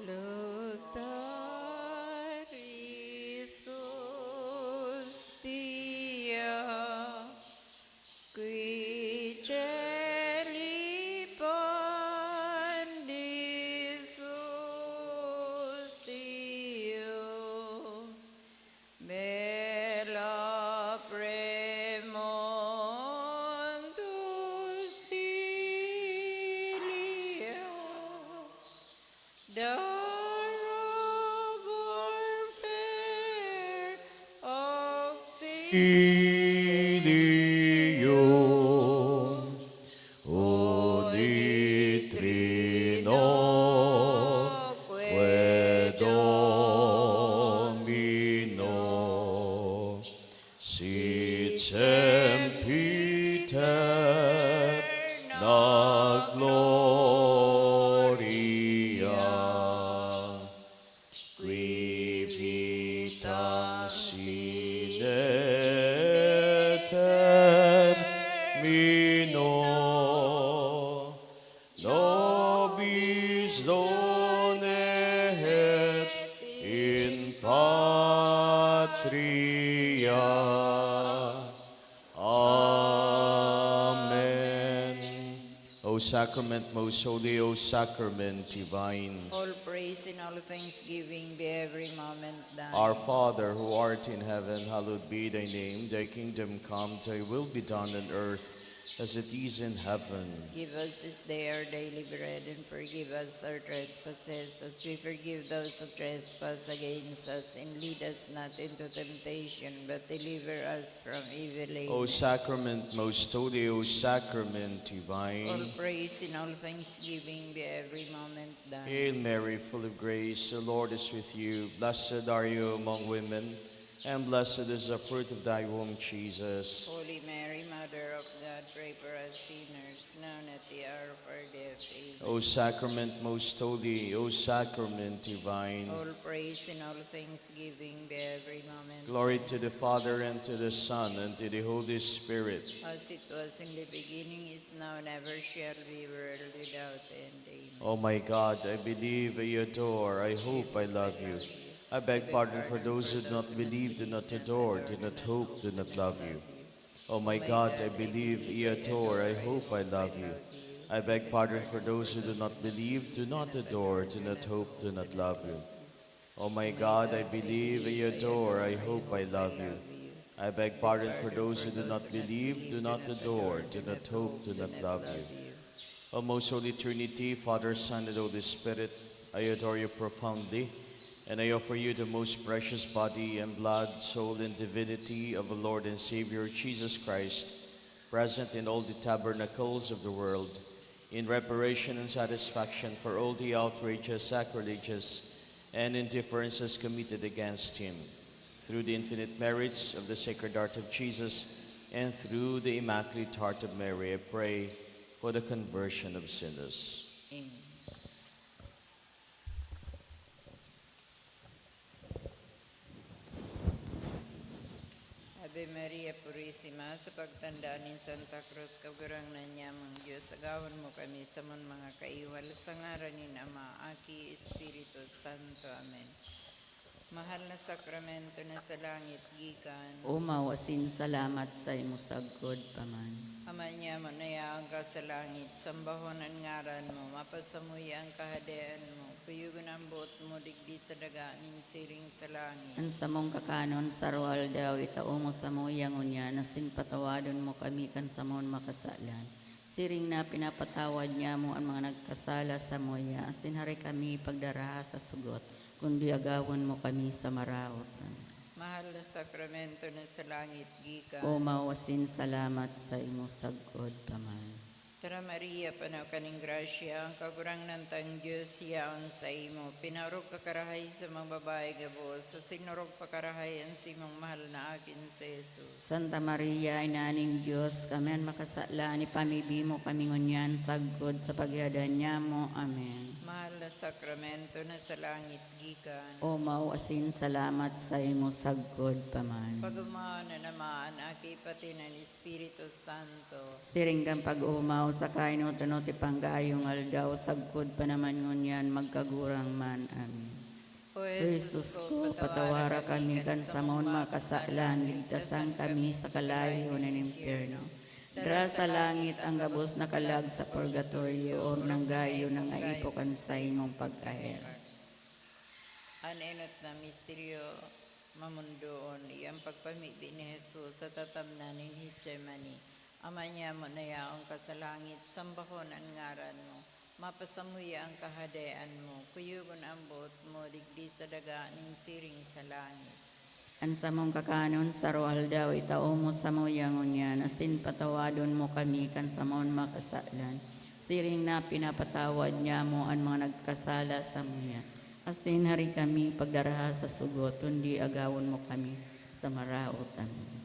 Luctarisus Dia qui celi pandisus Dio Bella premontus Dilia Darabor fair Ilium unitrino que Domino sit sempiter na gloria qui vitam sine termino nobis donet in patria. Amen. O sacrament most holy, O sacrament divine. All praise and all thanksgiving be every moment done. Our Father, who art in heaven, hallowed be thy name. Thy kingdom come, thy will be done on earth as it is in heaven. Give us this day our daily bread, and forgive us our trespasses, as we forgive those who trespass against us. And lead us not into temptation, but deliver us from evil. O Amen. sacrament most holy, O sacrament All divine. praise and all thanksgiving be every moment done. Hail Mary, full of grace, the Lord is with you. Blessed are you among women, and blessed is the fruit of thy womb, Jesus. Holy Mary, Mother of God, pray for us sinners, now and at the hour of our death. Amen. O sacrament most holy, O sacrament divine. All praise and all thanksgiving be every moment. Glory to the Father, and to the Son, and to the Holy Spirit. As it was in the beginning, is now, and ever shall be, world without end. Amen. Oh my God, I believe, I adore, I hope, I love you. I beg pardon for those who do not believe, do not adore, do not hope, do not love you. Oh my God, I believe, I adore, I hope, I love you. I beg pardon for those who do not believe, do not adore, do not hope, do not love you. Oh my God, I believe, I adore, I hope, I love you. I beg pardon for those who do not believe, do not adore, do not hope, do not love you. O most holy Trinity, Father, Son, and Holy Spirit, I adore you profoundly, and I offer you the most precious body and blood, soul, and divinity of our Lord and Savior Jesus Christ, present in all the tabernacles of the world, in reparation and satisfaction for all the outrageous, sacrilegious, and indifferences committed against him, through the infinite merits of the Sacred Heart of Jesus, and through the Immaculate Heart of Mary, I pray for the conversion of sinners. Amen. Ave Maria Purisima, sa pagtandaan ni Santa Cruz, kagurangan niya mong Diyos, agawan mo kami sa mga kaiwal, sa ngaran ni Ama, Aki, Espiritu Santo. Amen. Mahal na sakramento na sa langit, gikan. Umawasin salamat sa imo sagkod paman. Ama niya mo, nayaang ka sa langit, sambahon ang ngaran mo, mapasamuy ang kahadian mo, puyugon ang buot mo, digdi sa daga, ninsiring sa langit. Ang samong kakanon sarwal daw itao mo sa muyang unya, nasin patawadon mo kami kan samon makasalan. Siring na pinapatawad niya mo ang mga nagkasala sa muya, asin hari kami pagdaraha sa sugot, kundi agawan mo kami sa maraot. Mahal na sakramento na sa langit, gikan. Umawasin salamat sa imo sagkod paman. Tara Maria, panaw kaning grasya, ang kagurang ng tang Diyos, yaon sa imo. Pinarog kakarahay sa mga babae gabos, sa sinurog pakarahay ang simong mahal na akin sa Jesus. Santa Maria, inaning Diyos, kami makasala ni pamibi mo kami ngunyan sagkod sa paghadan niya mo. Amen. Mahal na sakramento na sa langit, gikan. Umawasin salamat sa imo sagkod paman. Pagumao na naman, aki pati ng Espiritu Santo. Siringgang pag-umaw sa kainutunot ipanggayong aldaw, sagkod pa naman ngunyan, magkagurang man. Amen. O Jesus ko, patawara kami kan sa maun makasalan, ligtasan kami sa kalayo ng impyerno. Dara sa langit ang gabos na kalag sa purgatorio, o nang gayo ng aipo kan sa imong pagkaher. Anenot na misteryo mamundoon, iyang pagpamibi ni Jesus sa tatamnanin Hitsemani. Ama niya mo na yaong kasalangit, sambahon ang ngaran mo. Mapasamuya ang kahadayaan mo, kuyugon ang buot mo, digdi sa daga ning siring sa langit. Ansa mong kakanon sa roal daw, itao mo sa moyangon yan, asin patawadon mo kami kan sa maun makasalan. Siring na pinapatawad niya mo ang mga nagkasala sa muya. Asin hari kami pagdaraha sa sugot, kundi agawon mo kami sa maraot. Amen.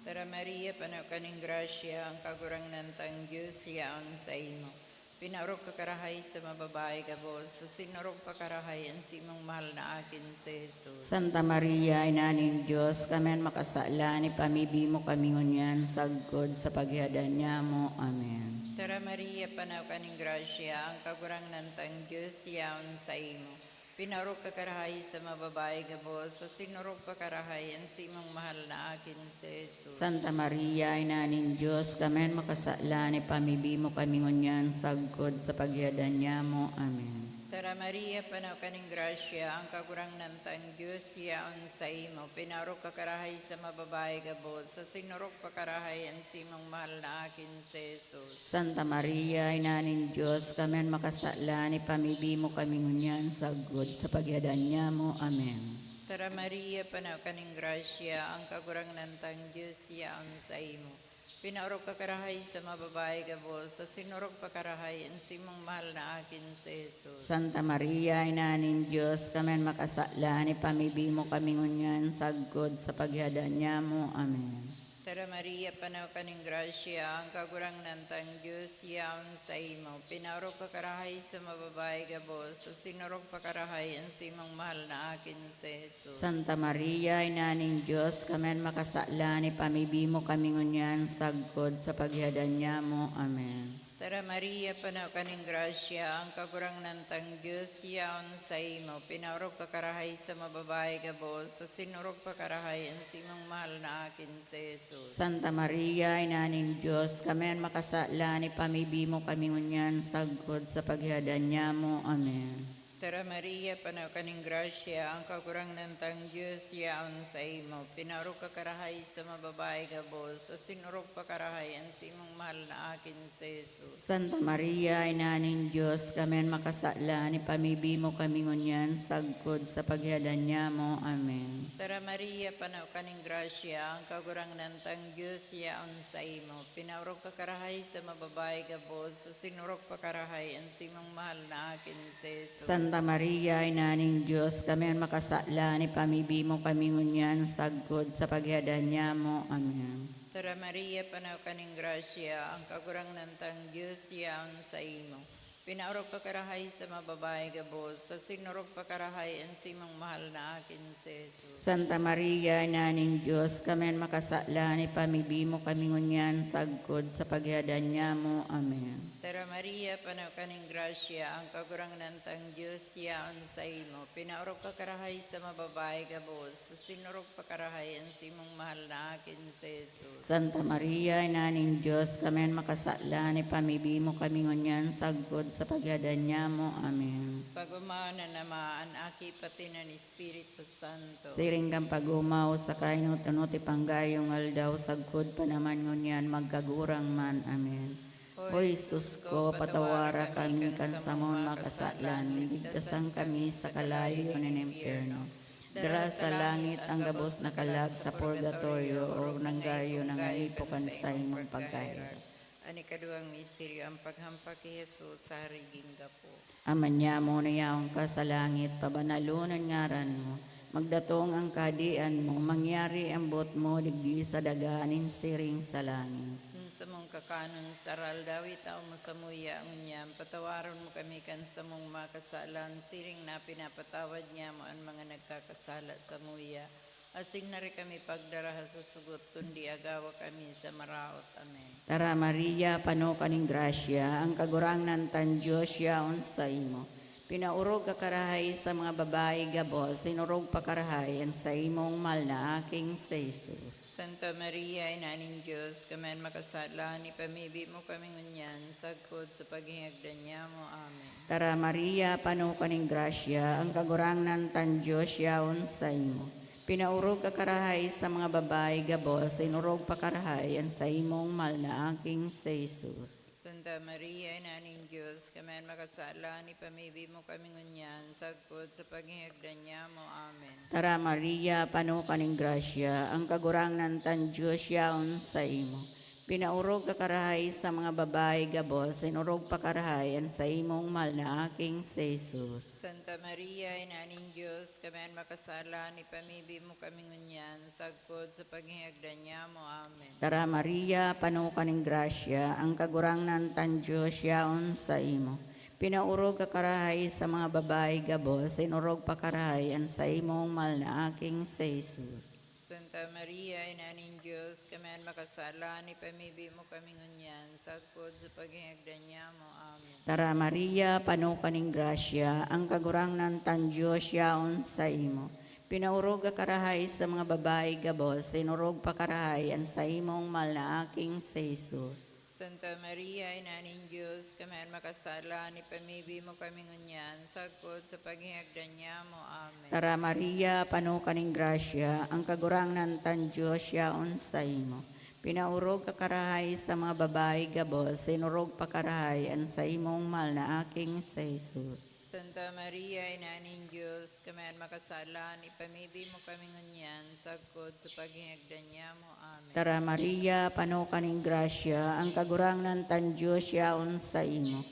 Tara Maria, panaw kaning grasya, ang kagurang nantang Diyos, yaon sa imo. Pinarok ka karahay sa mababae gabol, sa sinurok pa karahay ang simong mahal na akin si Jesus. Santa Maria, Inaning Diyos, kami makasala ni pamibi mo kami ngunyan, sagkod sa paghihadan niya mo. Amen. Tara Maria, panaw kaning grasya, ang kagurang nantang Diyos, yaon sa imo. Pinarok ka karahay sa mababae gabol, sa sinurok pa karahay ang simong mahal na akin si Jesus. Santa Maria, Inaning Diyos, kami makasala ni pamibi mo kami ngunyan, sagkod sa paghihadan niya mo. Amen. Tara Maria, panaw kaning grasya, ang kagurang nantang Diyos, yaon sa imo. Pinarok ka karahay sa mababae gabol, sa sinurok pa karahay ang simong mahal na akin si Jesus. Santa Maria, Inaning Diyos, kami makasala ni pamibi mo kami ngunyan, sagkod sa paghihadan niya mo. Amen. Tara Maria, panaw kaning grasya, ang kagurang nantang Diyos, yaon sa imo. Pinarok ka karahay sa mababae gabol, sa sinurok pa karahay ang simong mahal na akin si Jesus. Santa Maria, Inaning Diyos, kami makasala ni pamibi mo kami ngunyan, sagkod sa paghihadan niya mo. Amen. Tara Maria, panaw kaning grasya, ang kagurang nantang Diyos, yaon sa imo. Pinarok ka karahay sa mababae gabol, sa sinurok pa karahay ang simong mahal na akin si Jesus. Santa Maria, Inaning Diyos, kami makasala ni pamibi mo kami ngunyan, sagkod sa paghihadan niya mo. Amen. Tara Maria, panaw kaning grasya, ang kagurang nantang Diyos, yaon sa imo. Pinarok ka karahay sa mababae gabol, sa sinurok pa karahay ang simong mahal na akin si Jesus. Santa Maria, Inaning Diyos, kami makasala ni pamibi mo kami ngunyan, sagkod sa paghihadan niya mo. Amen. Tara Maria, panaw kaning grasya, ang kagurang nantang Diyos, yaon sa imo. Pinarok ka karahay sa mababae gabol, sa sinurok pa karahay ang simong mahal na akin si Jesus. Santa Maria, Inaning Diyos, kami makasala ni pamibi mo kami ngunyan, sagkod sa paghihadan niya mo. Amen. Tara Maria, panaw kaning grasya, ang kagurang nantang Diyos, yaon sa imo. Pinarok ka karahay sa mababae gabol, sa sinurok pa karahay ang simong mahal na akin si Jesus. Santa Maria, Inaning Diyos, kami makasala ni pamibi mo kami ngunyan, sagkod sa paghihadan niya mo. Amen. Tara Maria, panaw kaning grasya, ang kagurang nantang Diyos, yaon sa imo. Pinarok ka karahay sa mababae gabol, sa sinurok pa karahay ang simong mahal na akin si Jesus. Santa Maria, Inaning Diyos, kami makasala ni pamibi mo kami ngunyan, sagkod sa paghihadan niya mo. Amen. Tara Maria, panaw kaning grasya, ang kagurang nantang Diyos, yaon sa imo. Pinarok ka karahay sa mababae gabol, sa sinurok pa karahay ang simong mahal na akin si Jesus. Santa Maria, Inaning Diyos, kami makasala ni pamibi mo kami ngunyan, sagkod sa paghihadan niya mo. Amen. Pagumana naman, aki pati ng Espiritu Santo. Siring kang pagumaw sa kainutunot ipanggayong aldaw, sagkod pa naman ngunyan, magkagurang man. Amen. O Jesus ko, patawara kami kan sa mga makasalan, ligtasan kami sa kalayo ng impyerno. Dara sa langit ang gabos na kalag sa purgatorio, o nanggayo ng aipokan sa imong pagkahirap. Ani kaduang misteryo, ang paghampak kay Jesus sa hariging gapo. Aman niya mo na yaong ka sa langit, pabanalunan ngaran mo. Magdatong ang kadian mo, mangyari ang bot mo, digdi sa daganin siring sa langit. Sa mong kakanon saral dawit tao mo sa muya unyam, patawaron mo kami kan sa mong makasalan, siring na pinapatawad niya mo ang mga nagkakasala sa muya. Asing na rin kami pagdaraha sa sugot, kundi agawa kami sa maraot. Amen. Tara Maria, pano kaning grasya, ang kagurangnan tan Diyos yaon sa imo. Pinaurog ka karahay sa mga babae gabos, sinurog pa karahay ang sa imong mal na aking sa Jesus. Santa Maria, Inaning Diyos, kamen makasala, ni pamibi mo kami ngunyan, sagkod sa paghihagdan niya mo. Amen. Tara Maria, pano kaning grasya, ang kagurangnan tan Diyos yaon sa imo. Pinaurog ka karahay sa mga babae gabos, sinurog pa karahay ang sa imong mal na aking sa Jesus. Santa Maria, Inaning Diyos, kamen makasala, ni pamibi mo kami ngunyan, sagkod sa paghihagdan niya mo. Amen. Tara Maria, pano kaning grasya, ang kagurangnan tan Diyos yaon sa imo. Pinaurog ka karahay sa mga babae gabos, sinurog pa karahay ang sa imong mal na aking sa Jesus. Santa Maria, Inaning Diyos, kamen makasala, ni pamibi mo kami ngunyan, sagkod sa paghihagdan niya mo. Amen. Tara Maria, pano kaning grasya, ang kagurangnan tan Diyos yaon sa imo. Pinaurog ka karahay sa mga babae gabos, sinurog pa karahay ang sa imong mal na aking sa Jesus. Santa Maria, Inaning Diyos, kamen makasala, ni pamibi mo kami ngunyan, sagkod sa paghihagdan niya mo. Amen. Tara Maria, pano kaning grasya, ang kagurangnan tan Diyos yaon sa imo. Pinaurog ka karahay sa mga babae gabos, sinurog pa karahay ang sa imong mal na aking sa Jesus. Santa Maria, Inaning Diyos, kamen makasala, ni pamibi mo kami ngunyan, sagkod sa paghihagdan niya mo. Amen. Tara Maria, pano kaning grasya, ang kagurangnan tan Diyos yaon sa imo. Pinaurog ka karahay sa mga babae gabos, sinurog pa karahay ang sa imong mal na aking sa Jesus. Santa Maria, Inaning Diyos, kamen makasala, ni pamibi mo kami ngunyan, sagkod sa paghihagdan niya mo. Amen. Tara Maria, pano kaning grasya, ang kagurangnan tan Diyos yaon sa imo.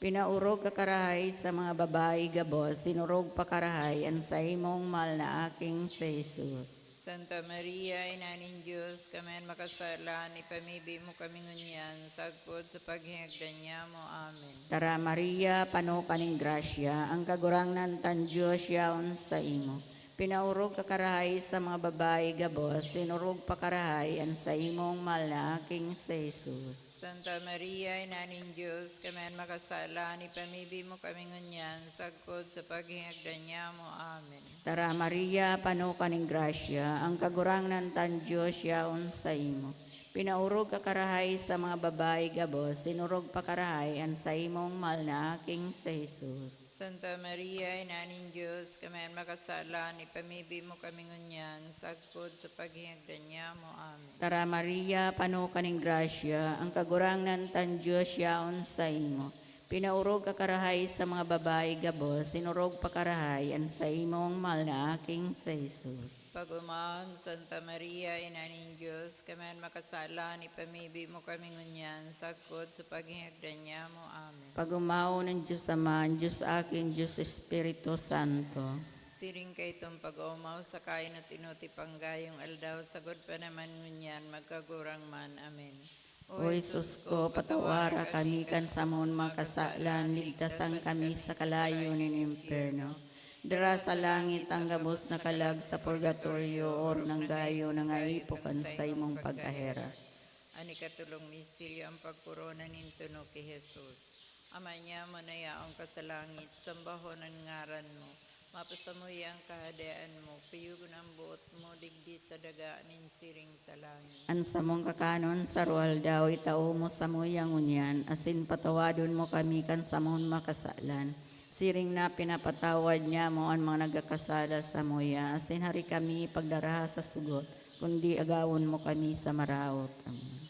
Pinaurog ka karahay sa mga babae gabos, sinurog pa karahay ang sa imong mal na aking sa Jesus. Santa Maria, Inaning Diyos, kamen makasala, ni pamibi mo kami ngunyan, sagkod sa paghihagdan niya mo. Amen. Tara Maria, pano kaning grasya, ang kagurangnan tan Diyos yaon sa imo. Pinaurog ka karahay sa mga babae gabos, sinurog pa karahay ang sa imong mal na aking sa Jesus. Santa Maria, Inaning Diyos, kamen makasala, ni pamibi mo kami ngunyan, sagkod sa paghihagdan niya mo. Amen. Tara Maria, pano kaning grasya, ang kagurangnan tan Diyos yaon sa imo. Pinaurog ka karahay sa mga babae gabos, sinurog pa karahay ang sa imong mal na aking sa Jesus. Santa Maria, Inaning Diyos, kamen makasala, ni pamibi mo kami ngunyan, sagkod sa paghihagdan niya mo. Amen. Tara Maria, pano kaning grasya, ang kagurangnan tan Diyos yaon sa imo. Pinaurog ka karahay sa mga babae gabos, sinurog pa karahay ang sa imong mal na aking sa Jesus. Pag-umahon, Santa Maria, Inaning Diyos, kamen makasala, ni pamibi mo kami ngunyan, sagkod sa paghihagdan niya mo. Amen. Pag-umaw ng Diyos Ama, Diyos akin, Diyos Espiritu Santo. Siring kay itong pag-umaw sa kain at inuti panggayong aldaw, sagod pa naman ngunyan, magkagurang man. Amen. O Jesus ko, patawara kami kan sa mon makasalan, ligtasan kami sa kalayo ng impyerno. Dara sa langit ang gabos na kalag sa purgatorio or ng gayo na ngaipukan sa imong pagkahera. Ani katulong misteryo ang pagkurona nintuno kay Jesus. Ama niya mo na yaong ka sa langit, sambahon ang ngaran mo. Mapasamuy ang kahadaan mo, piyugon ang buot mo, digdi sa daga nin siring sa langit. An sa mong kakanon sa rual daw itao mo sa muyang unyan, asin patawadon mo kami kan sa mong makasalan. Siring na pinapatawad niya mo ang mga nagkakasala sa muya, asin hari kami pagdaraha sa sugot, kundi agawon mo kami sa maraot. Amen.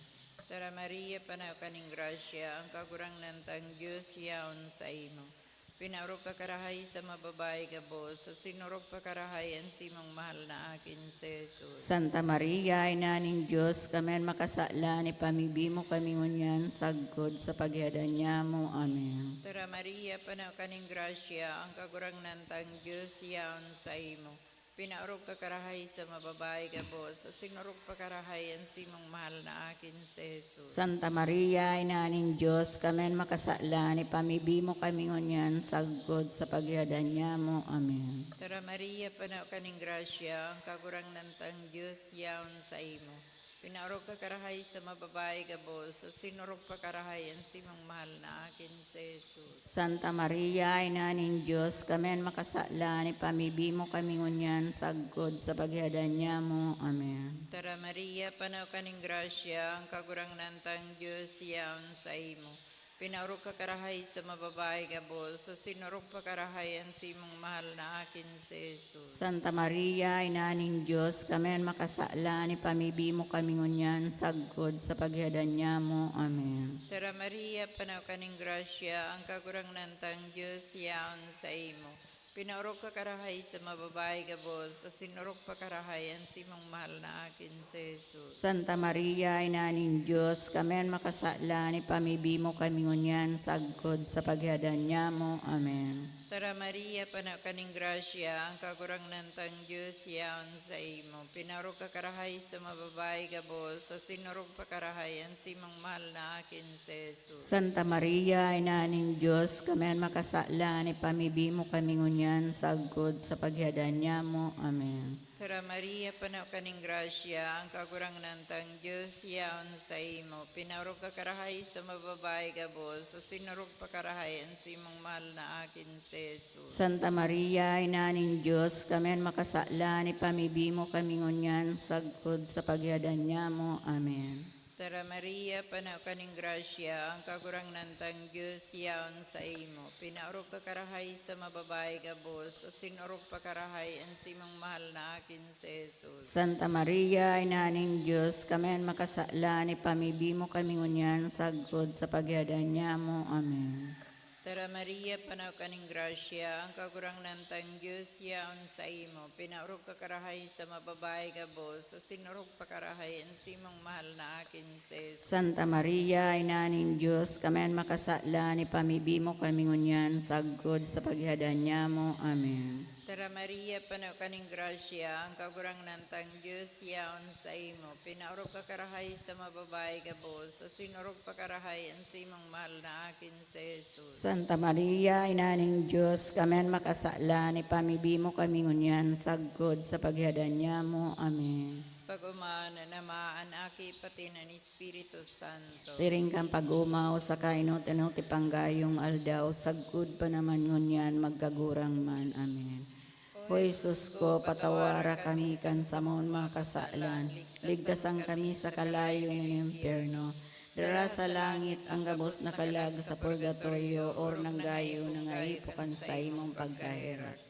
Tara Maria, panaw kaning grasya, ang kagurang nantang Diyos yaon sa imo. Pinarog ka karahay sa mababae gabos, sa sinurog pa karahay ang simong mahal na akin sa Jesus. Santa Maria, Ina ng Diyos, kamen makasala ni pamibi mo kami ngunyan, sagkod sa paghihadan niya mo. Amen. Tara Maria, panaw kaning grasya, ang kagurang nantang Diyos yaon sa imo. Pinaurog ka karahay sa mababae gabos, sa sinurog pa karahay ang simong mahal na akin si Jesus. Santa Maria, Ina ning Diyos, kamen makasala, ni pamibi mo kami ngunyan, sagod sa pagyadan niya mo. Amen. Tara Maria, panaw kaning grasya, ang kagurang nantang Diyos yaon sa imo. Pinaurog ka karahay sa mababae gabos, sa sinurog pa karahay ang simong mahal na akin si Jesus. Santa Maria, Ina ning Diyos, kamen makasala, ni pamibi mo kami ngunyan, sagod sa pagyadan niya mo. Amen. Tara Maria, panaw kaning grasya, ang kagurang nantang Diyos yaon sa imo. Pinaurog ka karahay sa mababae gabos, sa sinurog pa karahay ang simong mahal na akin si Jesus. Santa Maria, Ina ning Diyos, kamen makasala, ni pamibi mo kami ngunyan, sagod sa pagyadan niya mo. Amen. Tara Maria, panaw kaning grasya, ang kagurang nantang Diyos yaon sa imo. Pinaurog ka karahay sa mababae gabos, sa sinurog pa karahay ang simong mahal na akin si Jesus. Santa Maria, Ina ning Diyos, kamen makasala, ni pamibi mo kami ngunyan, sagod sa pagyadan niya mo. Amen. Tara Maria, panaw kaning grasya, ang kagurang nantang Diyos yaon sa imo. Pinaurog ka karahay sa mababae gabos, sa sinurog pa karahay ang simong mahal na akin si Jesus. Santa Maria, Ina ning Diyos, kamen makasala, ni pamibi mo kami ngunyan, sagod sa pagyadan niya mo. Amen. Tara Maria, panaw kaning grasya, ang kagurang nantang Diyos yaon sa imo. Pinaurog ka karahay sa mababae gabos, sa sinurog pa karahay ang simong mahal na akin si Jesus. Santa Maria, Ina ning Diyos, kamen makasala, ni pamibi mo kami ngunyan, sagod sa pagyadan niya mo. Amen. Tara Maria, panaw kaning grasya, ang kagurang nantang Diyos yaon sa imo. Pinaurog ka karahay sa mababae gabos, sa sinurog pa karahay ang simong mahal na akin si Jesus. Santa Maria, Ina ning Diyos, kamen makasala, ni pamibi mo kami ngunyan, sagod sa pagyadan niya mo. Amen. Tara Maria, panaw kaning grasya, ang kagurang nantang Diyos yaon sa imo. Pinaurog ka karahay sa mababae gabos, sa sinurog pa karahay ang simong mahal na akin si Jesus. Santa Maria, Ina ning Diyos, kamen makasala, ni pamibi mo kami ngunyan, sagod sa pagyadan niya mo. Amen. Tara Maria, panaw kaning grasya, ang kagurang nantang Diyos yaon sa imo. Pinaurog ka karahay sa mababae gabos, sa sinurog pa karahay ang simong mahal na akin si Jesus. Santa Maria, Ina ning Diyos, kamen makasala, ni pamibi mo kami ngunyan, sagod sa pagyadan niya mo. Amen. Pag-umana na maanaki pati ng Espiritu Santo. Siring kang pag-umaw sa kainot-inot ipanggayong aldaw, sagud pa naman ngunyan, magkagurang man. Amen. O Jesus ko, patawara kami kan sa mong mga kasalan, ligtasan kami sa kalayo ng impyerno, dara sa langit ang gabos na kalag sa purgatorio, or nanggayo na ngaipukan sa imong pagkahirat.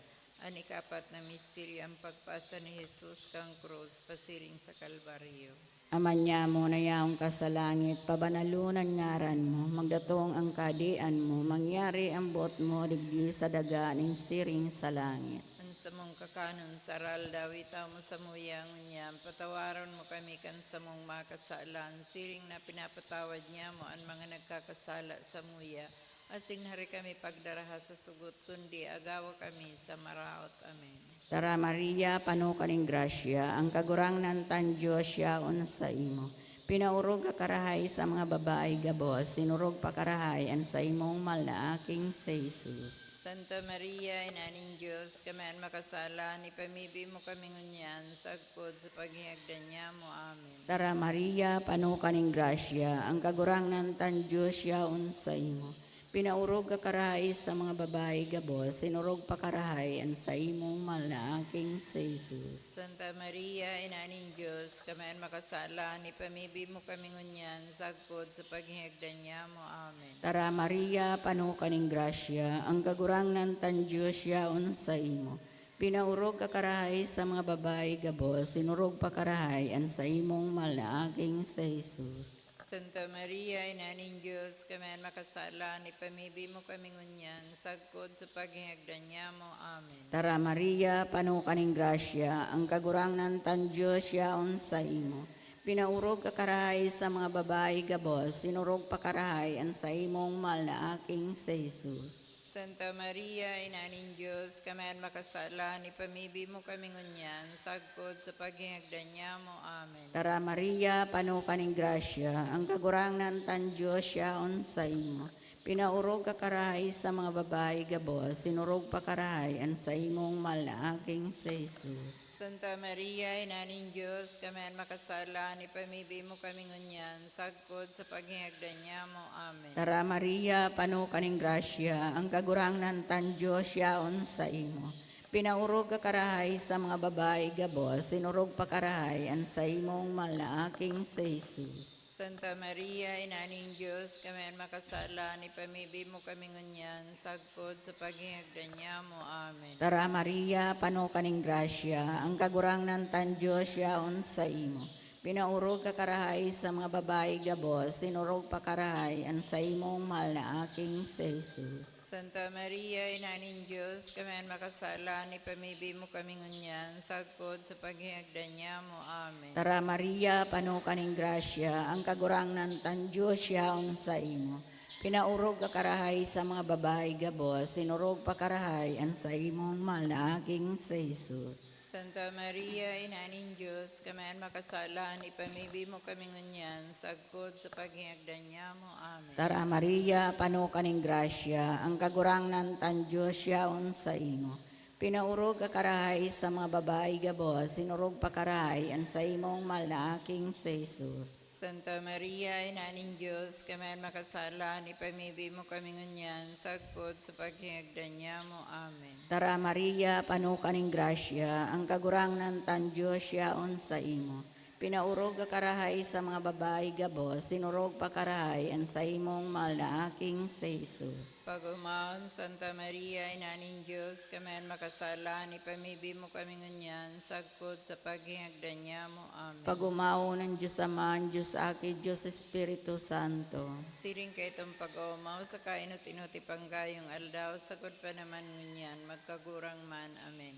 Ang ikapat na misteryo, ang pagpasa ni Jesus kang krus, pasiring sa Kalbaryo. Aman niya mo na yaong ka sa langit, pabanalunan ngaran mo, magdatong ang kadian mo, mangyari ang buot mo, digdi sa daga ning siring sa langit. Ang sa mong kakanon sa aral, dawitaw mo sa muyang niya, patawaran mo kami kan sa mong makasalan, siring na pinapatawad niya mo ang mga nagkakasala sa muya. Asin hari kami pagdaraha sa sugot, kundi agawa kami sa maraot. Amen. Tara Maria, pano kaning grasya, ang kagurang nantan Diyos yaon sa imo. Pinaurog ka karahay sa mga babae gabos, sinurog pa karahay ang sa imong mal na aking sa Jesus. Santa Maria, Inaning Diyos, kami ang makasala, ni pamibi mo kami ngunyan, sagpod sa paghihagdan niya mo. Amen. Tara Maria, pano kaning grasya, ang kagurang nantan Diyos yaon sa imo. Pinaurog ka karahay sa mga babae gabos, sinurog pa karahay ang sa imong mal na aking sa Jesus. Santa Maria, Inaning Diyos, kami ang makasala, ni pamibi mo kami ngunyan, sagpod sa paghihagdan niya mo. Amen. Tara Maria, pano kaning grasya, ang kagurang nantan Diyos yaon sa imo. Pinaurog ka karahay sa mga babae gabos, sinurog pa karahay ang sa imong mal na aking sa Jesus. Santa Maria, Inaning Diyos, kami ang makasala, ni pamibi mo kami ngunyan, sagpod sa paghihagdan niya mo. Amen. Tara Maria, pano kaning grasya, ang kagurang nantan Diyos yaon sa imo. Pinaurog ka karahay sa mga babae gabos, sinurog pa karahay ang sa imong mal na aking sa Jesus. Santa Maria, Ina ng Diyos, kamayan makasala, ni pamibi mo kami ngunyan, sagkod sa paghihagdan niya mo. Amen. Tara Maria, pano kaning grasya, ang kagurangan tan Diyos yaon sa imo. Pinaurog ka karahay sa mga babae gabos, sinurog pa karahay ang sa imong malaaking sa Jesus. Santa Maria, Ina ng Diyos, kamayan makasala, ni pamibi mo kami ngunyan, sagkod sa paghihagdan niya mo. Amen. Tara Maria, pano kaning grasya, ang kagurangan tan Diyos yaon sa imo. Pinaurog ka karahay sa mga babae gabos, sinurog pa karahay ang sa imong malaaking sa Jesus. Santa Maria, Ina ng Diyos, kamayan makasala, ni pamibi mo kami ngunyan, sagkod sa paghihagdan niya mo. Amen. Tara Maria, pano kaning grasya, ang kagurangan tan Diyos yaon sa imo. Pinaurog ka karahay sa mga babae gabos, sinurog pa karahay ang sa imong mahal na aking sa Jesus. Santa Maria, Ina ng Diyos, kamayan makasala, ni pamibi mo kami ngunyan, sagkod sa paghihagdan niya mo. Amen. Tara Maria, pano kaning grasya, ang kagurangan tan Diyos yaon sa imo. Pinaurog ka karahay sa mga babae gabos, sinurog pa karahay ang sa imong mahal na aking sa Jesus. Santa Maria, Ina ng Diyos, kamayan makasala, ni pamibi mo kami ngunyan, sagkod sa paghihagdan niya mo. Amen. Tara Maria, pano kaning grasya, ang kagurangan tan Diyos yaon sa imo. Pinaurog ka karahay sa mga babae gabos, sinurog pa karahay ang sa imong mahal na aking sa Jesus. Santa Maria, Ina ng Diyos, kamayan makasala, ni pamibi mo kami ngunyan, sagkod sa paghihagdan niya mo. Amen. Tara Maria, pano kaning grasya, ang kagurangan tan Diyos yaon sa imo. Pinaurog ka karahay sa mga babae gabos, sinurog pa karahay ang sa imong mahal na aking sa Jesus. Pag-umaon, Santa Maria, Ina ng Diyos, kamayan makasala, ni pamibi mo kami ngunyan, sagkod sa paghihagdan niya mo. Amen. Pag-umaw ng Diyos Ama, Diyos Aki, Diyos Espiritu Santo. Siring kay itong pag-umaw, sa kainot-inuti panggayong aldaw, sagod pa naman ngunyan, magkagurang man. Amen.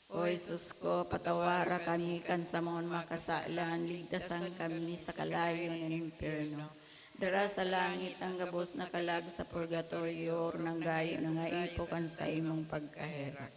O Jesus ko, patawara kami kan sa mga makasalan, ligtasan kami sa kalayo ng impyerno. Dara sa langit ang gabos na kalag sa purgatorio, or ng gayo na nga ipo kan sa imong pagkaherak.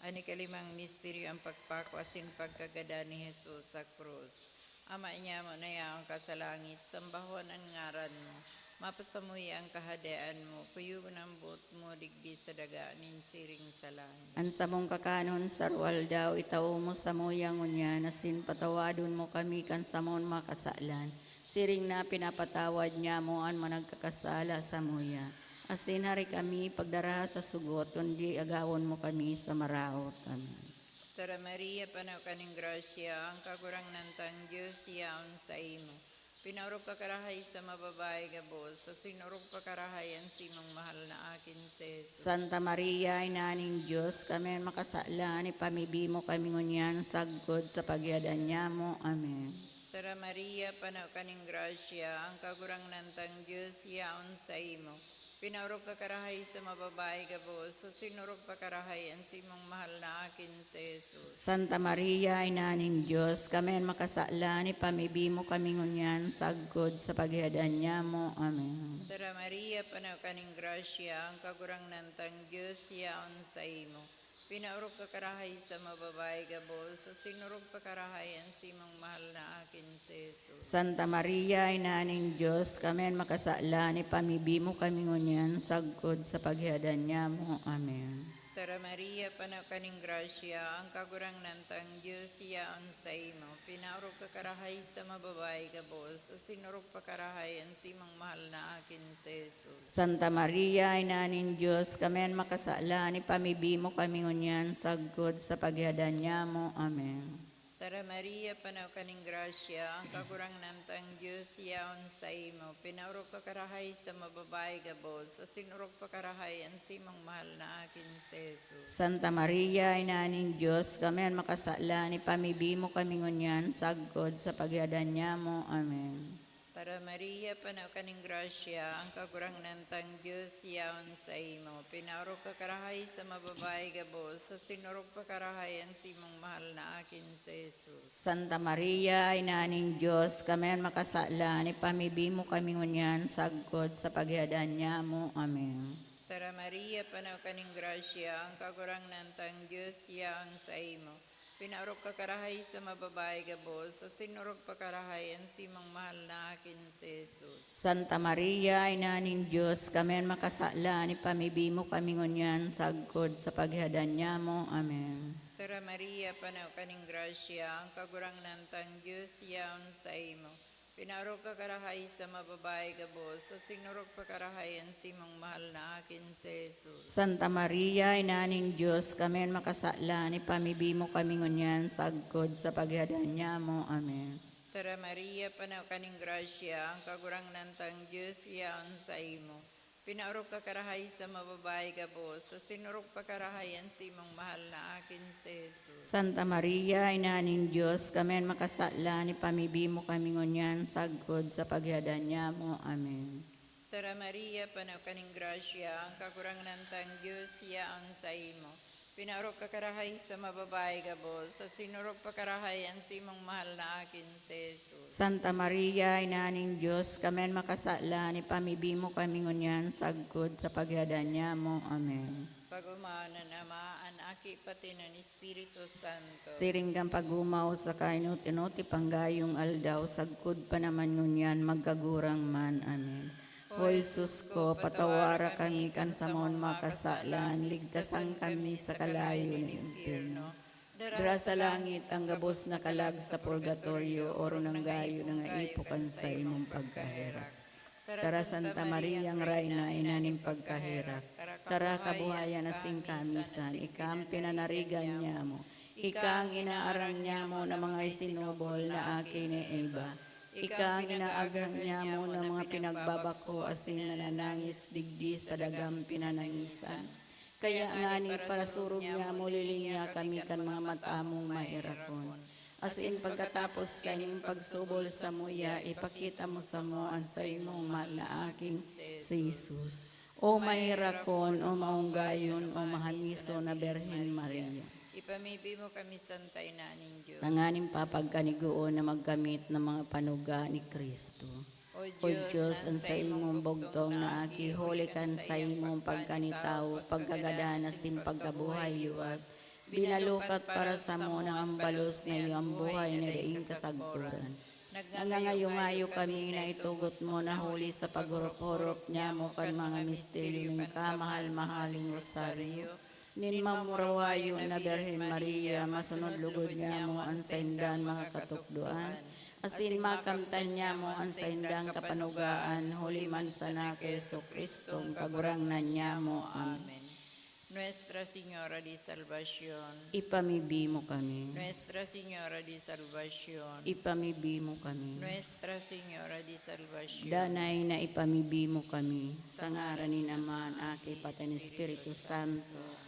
Ani kalimang misteryo ang pagpako asin pagkagada ni Jesus sa krus. Ama niya mo na yaong ka sa langit, sambahon ang ngaran mo. Mapasamuhi ang kahadaan mo, puyugon ang buot mo, digdi sa daga, ninsiring sa langit. Ang samong kakanon sarwal daw, itaw mo sa moyang unya, nasin patawadon mo kami kan sa mga makasalan. Siring na pinapatawad niya mo ang managkakasala sa moya. Asin hari kami pagdara sa sugot, kundi agawon mo kami sa maraot. Amen. Tara Maria, panaw kaning grasya, ang kagurang nantang Diyos yaon sa imo. Pinarog ka karahay sa mababae gabos, sa sinurog pa karahay ang simong mahal na akin sa Jesus. Santa Maria, Inaning Diyos, kami ang makasala, ni pamibi mo kami ngunyan, sagod sa pagyadan niya mo. Amen. Tara Maria, panaw kaning grasya, ang kagurang nantang Diyos yaon sa imo. Pinarog ka karahay sa mababae gabos, sa sinurog pa karahay ang simong mahal na akin sa Jesus. Santa Maria, Inaning Diyos, kami ang makasala, ni pamibi mo kami ngunyan, sagod sa pagyadan niya mo. Amen. Tara Maria, panaw kaning grasya, ang kagurang nantang Diyos yaon sa imo. Pinaurog ka karahay sa mababae gabos, sa sinurog pa karahay ang simong mahal na akin sa Jesus. Santa Maria, Inaning Diyos, kami ang makasala, ni pamibi mo kami ngunyan, sagod sa pagyadan niya mo. Amen. Tara Maria, panaw kaning grasya, ang kagurang nantang Diyos yaon sa imo. Pinaurog ka karahay sa mababae gabos, sa sinurog pa karahay ang simong mahal na akin sa Jesus. Santa Maria, Inaning Diyos, kami ang makasala, ni pamibi mo kami ngunyan, sagod sa pagyadan niya mo. Amen. Tara Maria, panaw kaning grasya, ang kagurang nantang Diyos yaon sa imo. Pinaurog ka karahay sa mababae gabos, sa sinurog pa karahay ang simong mahal na akin sa Jesus. Santa Maria, Inaning Diyos, kami ang makasala, ni pamibi mo kami ngunyan, sagod sa pagyadan niya mo. Amen. Tara Maria, panaw kaning grasya, ang kagurang nantang Diyos yaon sa imo. Pinaurog ka karahay sa mababae gabos, sa sinurog pa karahay ang simong mahal na akin sa Jesus. Santa Maria, Inaning Diyos, kami ang makasala, ni pamibi mo kami ngunyan, sagod sa pagyadan niya mo. Amen. Tara Maria, Maria, panaw kaning grasya, ang kagurang nantang Diyos yaang sa imo. Pinaarok ka karahay sa mababae gabos, sa sinurog pakarahay ang simang mahal na akin si Jesus. Santa Maria, Ina ning Diyos, kami makasala, ipamibimo kami ngunyan, sagkod sa paghadan niya mo. Amen. Tara Maria, panaw kaning grasya, ang kagurang nantang Diyos yaon sa imo. Pinarok ka karahay sa mababae gabos, sa sinurok pa karahay ang simang mahal na akin si Jesus. Santa Maria, Ina ning Diyos, kami makasala, ipamibimo kami ngunyan, sagkod sa paghadan niya mo. Amen. Tara Maria, panaw kaning grasya, ang kagurang nantang Diyos yaon sa imo. Pinaarok ka karahay sa mababae gabos, sa sinurok pa karahay ang simang mahal na akin si Jesus. Santa Maria, Ina ning Diyos, kami makasala, ipamibimo kami ngunyan, sagkod sa paghadan niya mo. Amen. Tara Maria, panaw kaning grasya, ang kagurang nantang Diyos yaon sa imo. Pinaarok ka karahay sa mababae gabos, sa sinurok pa karahay ang simang mahal na akin si Jesus. Santa Maria, Ina ning Diyos, kami makasala, ipamibimo kami ngunyan, sagkod sa paghadan niya mo. Amen. Pag-umana Ama, ang aki pati ng Espiritu Santo. Siringgang pagumaw sa kainuti-nuti panggayong aldaw, sagkod pa naman ngunyan, magkagurang man. Amen. O Jesus ko, patawara kami kan sa mon makasalan, ligtasan kami sa kalayo ng impyerno. Dara sa langit ang gabos na kalag sa purgatorio, oro ng gayo ng ipukan sa imong pagkaherak. Tara Santa Maria, ang Rayna, inaning pagkaherak. Tara kabuhayan na sing kamisan, ikang pinanarigan niya mo. Ikang inaarang niya mo na mga isinubol na akin ni Eva. Ikang inaagang niya mo na mga pinagbabako asin nananangis digdi sa dagang pinanangisan. Kaya nga ni parasurog niya mo lilinya kami kan mga matamong mairakon. Asin pagkatapos kanyang pagsubol sa muya, ipakita mo sa mo ang sa imong mahal na aking si Jesus. O mairakon, o maunggayon, o mahaniso na Berhen Maria. Ipamibi mo kami Santa Ina ning Diyos. Nanganing papagkaniguon na magkamit ng mga panuga ni Kristo. O Diyos, ang sa imong bugtong na aki, holikan sa imong pagkanitaw, pagkagadanas din pagkabuhay liwat. Binalukat para sa mo ng ambalos na iyong buhay na daing kasagpuran. Nangangayo-ngayo kami na itugot mo na huli sa paghurup-hurup niya mo kan mga misteryo ng kamahal-mahaling rosaryo. Nin mamurawayo na Berhen Maria, masunod lugod niya mo ang saindan mga katukduan. Asin makamtan niya mo ang saindang kapanugaan, huli man sana Keso Kristong kagurang na niya mo. Amen. Nuestra Señora de Salvación. Ipamibi mo kami. Nuestra Señora de Salvación. Ipamibi mo kami. Nuestra Señora de Salvación. Danay na ipamibi mo kami. Sa ngaran ni naman, Aki, Pati, ni Espiritu Santo.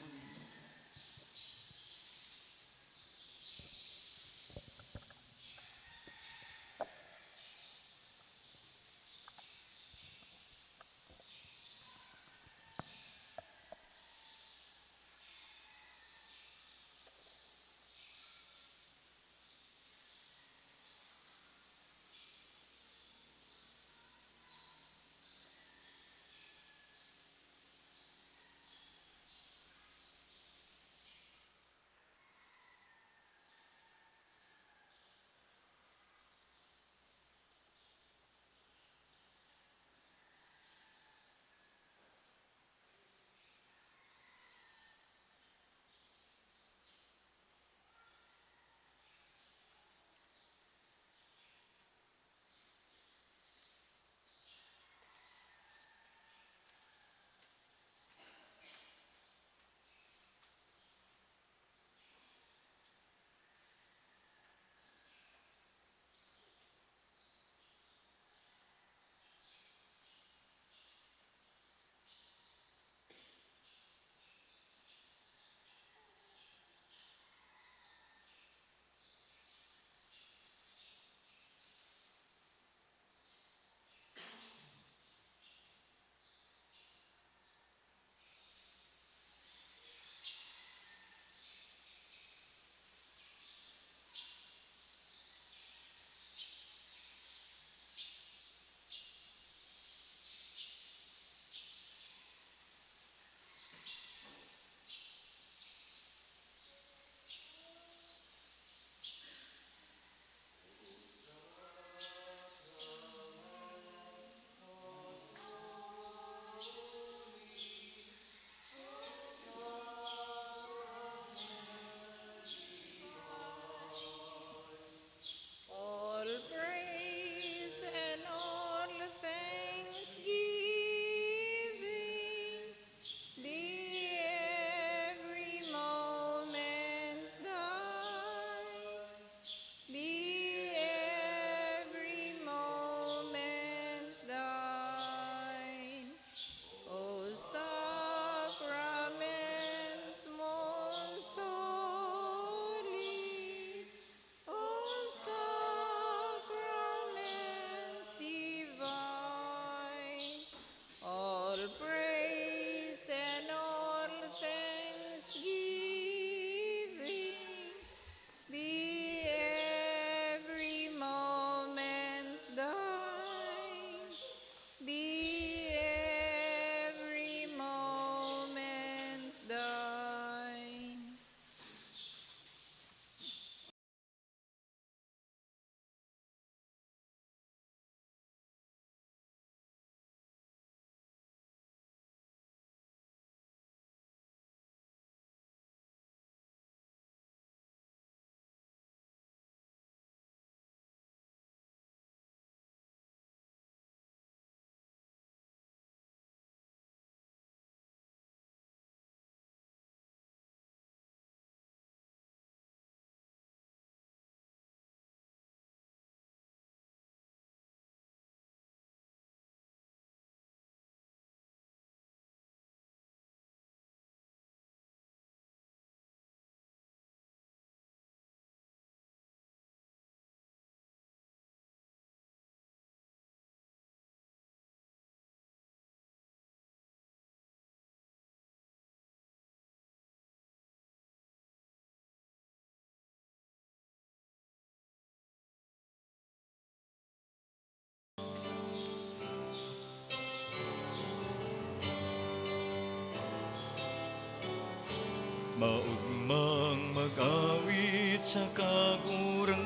maugmang mag-awit sa kagurangan,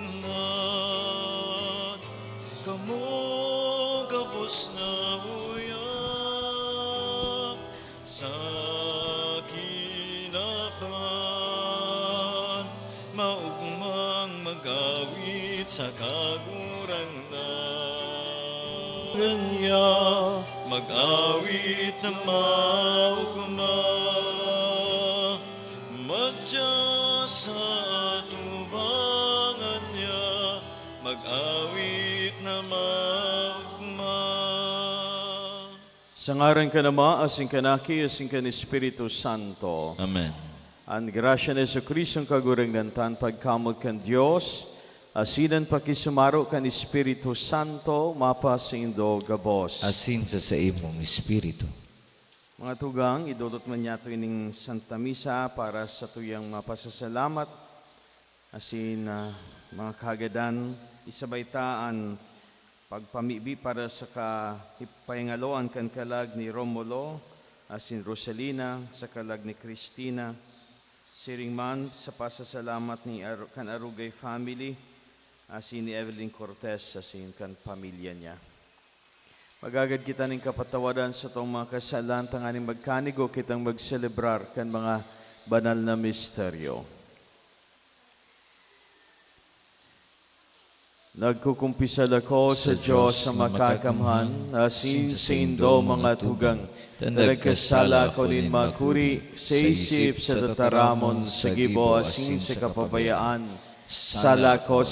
kamo gabos na uyab sa kinaban, maugmang mag-awit sa kagurangan niya, mag-awit na maugma, madya sa tubangan niya, mag-awit na maugma. Sa ngaran ka nama, asing kanaki, asing kan Espiritu Santo. Amen. Ang grasya ni Jesu-Kristo ang kagurangdantan, pagkamag kan Diyos, asinan pakisumaro kan Espiritu Santo, mapa sa indo gabos. Asin sa imong espiritu. Mga tugang, idulot man yato ining Santa Misa para sa tuyang mapasasalamat, asin mga kagadan, isabaitaan, pagpamibi para sa kaipayangaloan kan kalag ni Romulo, asin Rosalina, sa kalag ni Cristina, siring man sa pasasalamat ni kan Arugay family, asin ni Evelyn Cortez, asin kan pamilya niya. Magagad kita ng kapatawadan sa itong mga kasalan, tanganing magkanigo kitang magselebrar kan mga banal na misteryo. Nagkukumpisal ako sa Diyos sa makakamhan, asin sa indo mga tugang, nagkasala ko rin makuri, sa isip sa tataramon, sa gibo, asin sa kapabayaan. Sala ko,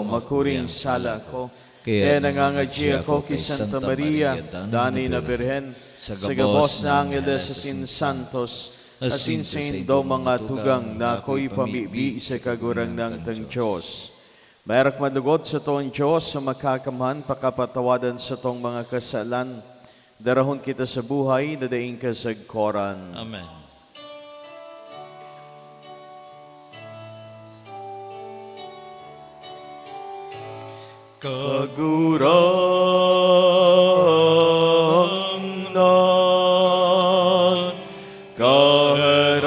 makuring sala ko, kaya nangangadji ako kay Santa Maria, Dani na Birhen, sa gabos na Angeles asin Santos, asin sa indo mga tugang, na ako'y pamibi sa kagurang ng tang Diyos. Mayroong madugod sa tong Diyos sa makakamhan, pakapatawadan sa tong mga kasalan, darahon kita sa buhay na daing kasagkoran. Amen. Kagurangnan, kaheraki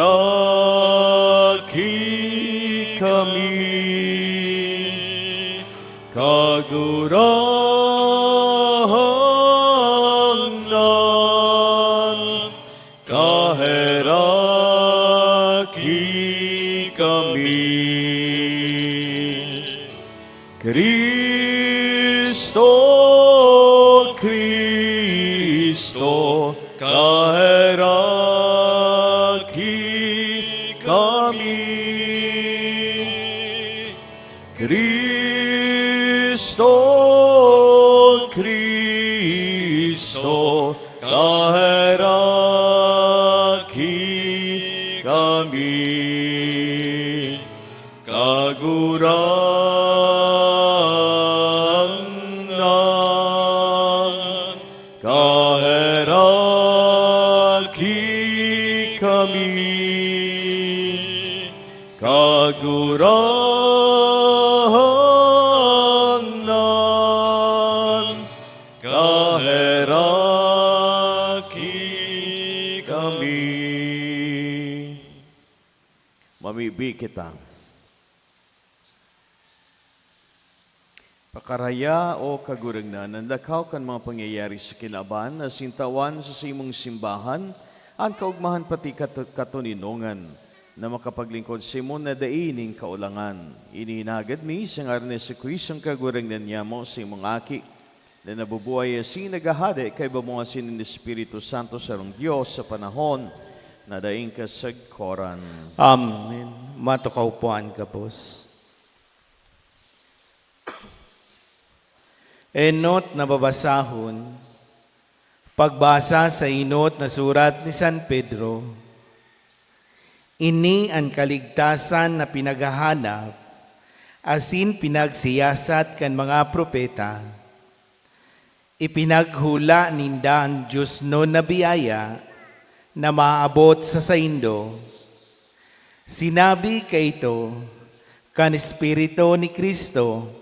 kami, kagurangnan, kaheraki kami. Kristo, kaheraki kami. Kristo, kaheraki kami. Kagurangnan, kaheraki kami. Kagurangnan, kaheraki kami. Mamibi kita. Pakaraya o kagurangnan, nanlakaw kan mga pangyayari sa kinaban, na sintawan sa simong simbahan, ang kaugmahan pati katuninongan, na makapaglingkod si mo na daining kaulangan. Ininagad mi sa ngaran ni Jesu-Kristo ang kagurangnan niya mo sa imong aki, na nabubuhay asin nagahade kay bamuasin ng Espiritu Santo sa rong Diyos sa panahon na daing kasagkoran. Amen. Matukaupuan ka, boss. Enot na babasahon, pagbasa sa inot na surat ni San Pedro, ini ang kaligtasan na pinaghahanap, asin pinagsiyasat kan mga propeta, ipinaghula ninda ang Diyos no na biyaya na maabot sa saindo. Sinabi kayto kan Espiritu ni Kristo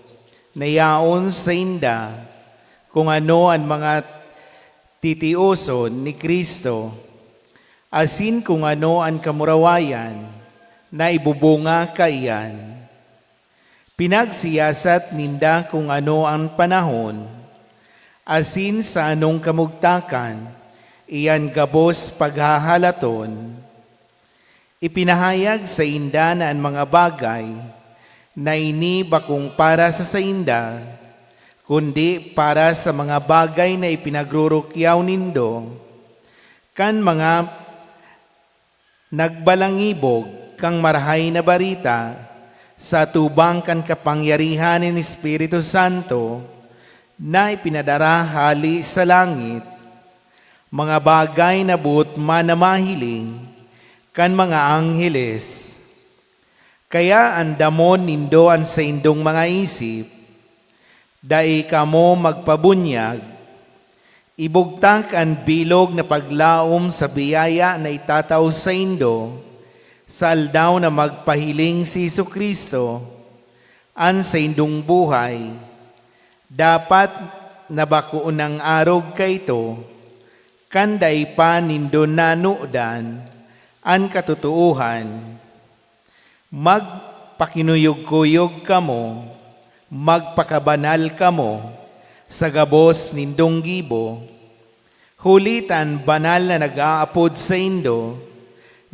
na yaon sa inda kung ano ang mga titiuson ni Kristo, asin kung ano ang kamurawayan na ibubunga kaiyan. Pinagsiyasat ninda kung ano ang panahon, asin sa anong kamugtakan, iyan gabos paghahalaton. Ipinahayag sa inda na ang mga bagay na ini bakong para sa sainda, kundi para sa mga bagay na ipinagrurukyaw nindo, kan mga nagbalangibog kang marahay na barita, sa tubang kan kapangyarihan ng Espiritu Santo na ipinadara hali sa langit, mga bagay na buot man na mahiling kan mga angheles. Kaya andamon nindo an sa indong mga isip, dai kamo magpabunyag, ibugtak ang bilog na paglaom sa biyaya na itataw sa indo, sa aldaw na magpahiling si Jesucristo, an sa indong buhay, dapat nabakuon ng arog kayto, kanday pa nindo nanudan, an katutuuhan, magpakinuyog-kuyog kamo, magpakabanal kamo, sa gabos nindong gibo, hulitan banal na nag-aapod sa indo,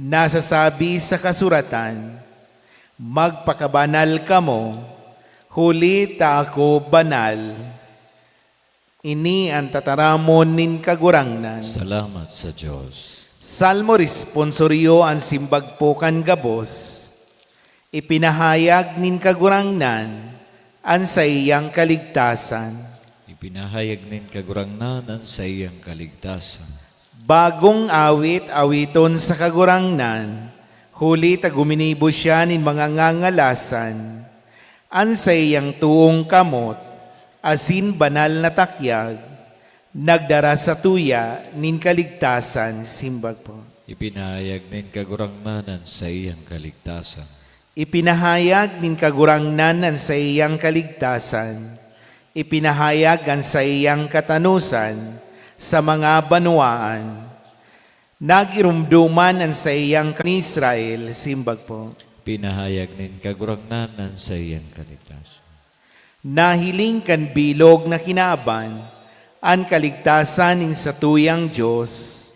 nasasabi sa kasuratan, magpakabanal kamo, huli ta ako banal. Ini ang tataramon nin kagurangnan. Salamat sa Diyos. Salmo responsoryo ang simbagpokan gabos, ipinahayag nin kagurangnan ang sa iyang kaligtasan. Ipinahayag nin kagurangnan sa iyang kaligtasan. Bagong awit awiton sa kagurangnan, huli taguminibo siya nin mga ngangalasan, an sa iyang tuong kamot, asin banal na takyag, nagdara sa tuya nin kaligtasan. Simbag po. Ipinahayag nin kagurangnan sa iyang kaligtasan. Ipinahayag nin kagurangnan sa iyang kaligtasan, ipinahayag ang sa iyang katanusan sa mga banwaan. Nagirumduman ang sa iyang Israel. Simbag po. Pinahayag nin kagurangnan sa iyang kaligtasan. Nahiling kan bilog na kinaban, ang kaligtasan ning sa tuyang Diyos,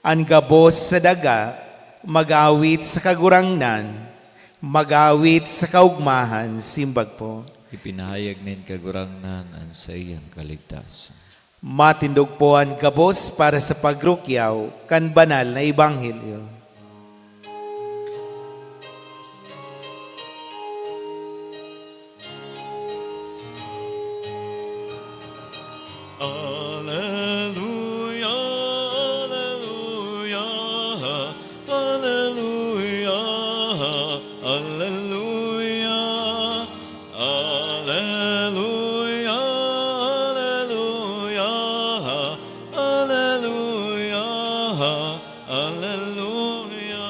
ang gabos sa daga, mag-awit sa kagurangnan, mag-awit sa kaugmahan. Simbag po. Ipinahayag nin kagurangnan sa iyang kaligtasan. Matindog po ang gabos para sa pagrukyaw kan banal na ebanghelyo. Alleluia, alleluia, alleluia, alleluia, alleluia, alleluia, alleluia, alleluia.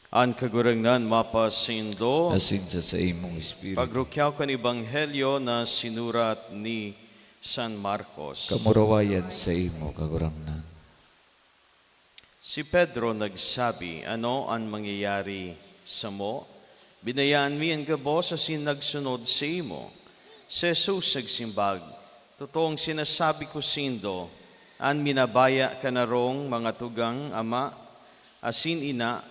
An kagurangnan mapasindo, Asin sa imong espiritu. pagrukyaw kan ebanghelyo na sinurat ni San Marcos. Kamurawayan sa imo kagurangnan. Si Pedro nagsabi, ano ang mangyayari sa mo? Binayaan mi ang gabos asin nagsunod sa imo. Si Jesus nagsimbag, totoong sinasabi ko sindo, an minabaya ka na rong mga tugang ama, asin ina,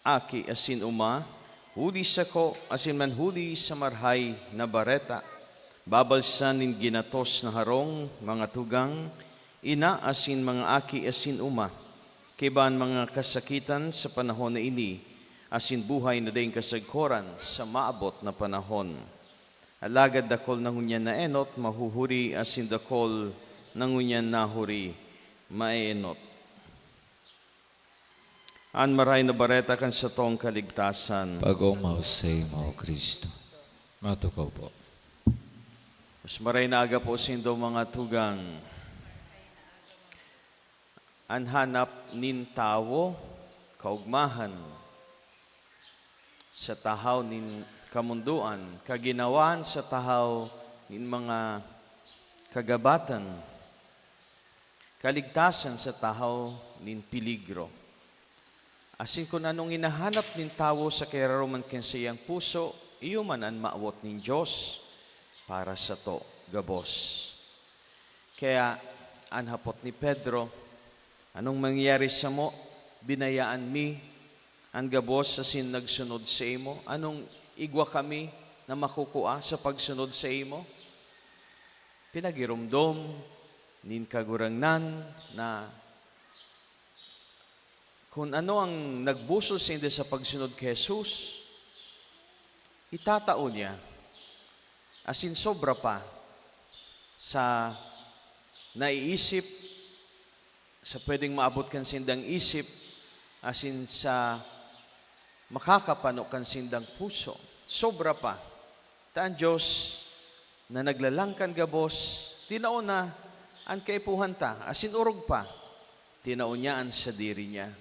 aki asin uma, huli sa ko, asin man huli sa marhay na bareta, babalsan nin ginatos na harong, mga tugang, ina asin mga aki asin uma, kiban mga kasakitan sa panahon na ini, asin buhay na dayong kasagkoran sa maabot na panahon. Alagad dakol na ngunyan na enot, mahuhuri asin dakol na ngunyan nahuri, maenot. An maray na bareta kan sa tong kaligtasan. Pagumaw sa imo, Kristo. Matukaw po. Mas maray na aga po sindo mga tugang. An hanap nin tawo, kaugmahan, sa tahaw nin kamunduan, kaginawan sa tahaw nin mga kagabatan, kaligtasan sa tao nin peligro. Asin kung anong inahanap nin tao sa kararuman kensayang puso, iyo man ang maawot nin Diyos para sa to, gabos. Kaya, anhapot ni Pedro, anong mangyayari sa mo, binayaan mi, ang gabos asin nagsunod sa imo, anong igwa kami na makukua sa pagsunod sa imo? Pinagirumdom, nin kagurangnan na kung ano ang nagbuso sa hindi sa pagsunod kay Jesus, itatao niya, asin sobra pa sa naiisip, sa pwedeng maabot kan sindang isip, asin sa makakapano kan sindang puso. Sobra pa. Taan Diyos na naglalangkan gabos, tinao na ang kaipuhan ta, asin urog pa, tinao niya ang sa diri niya.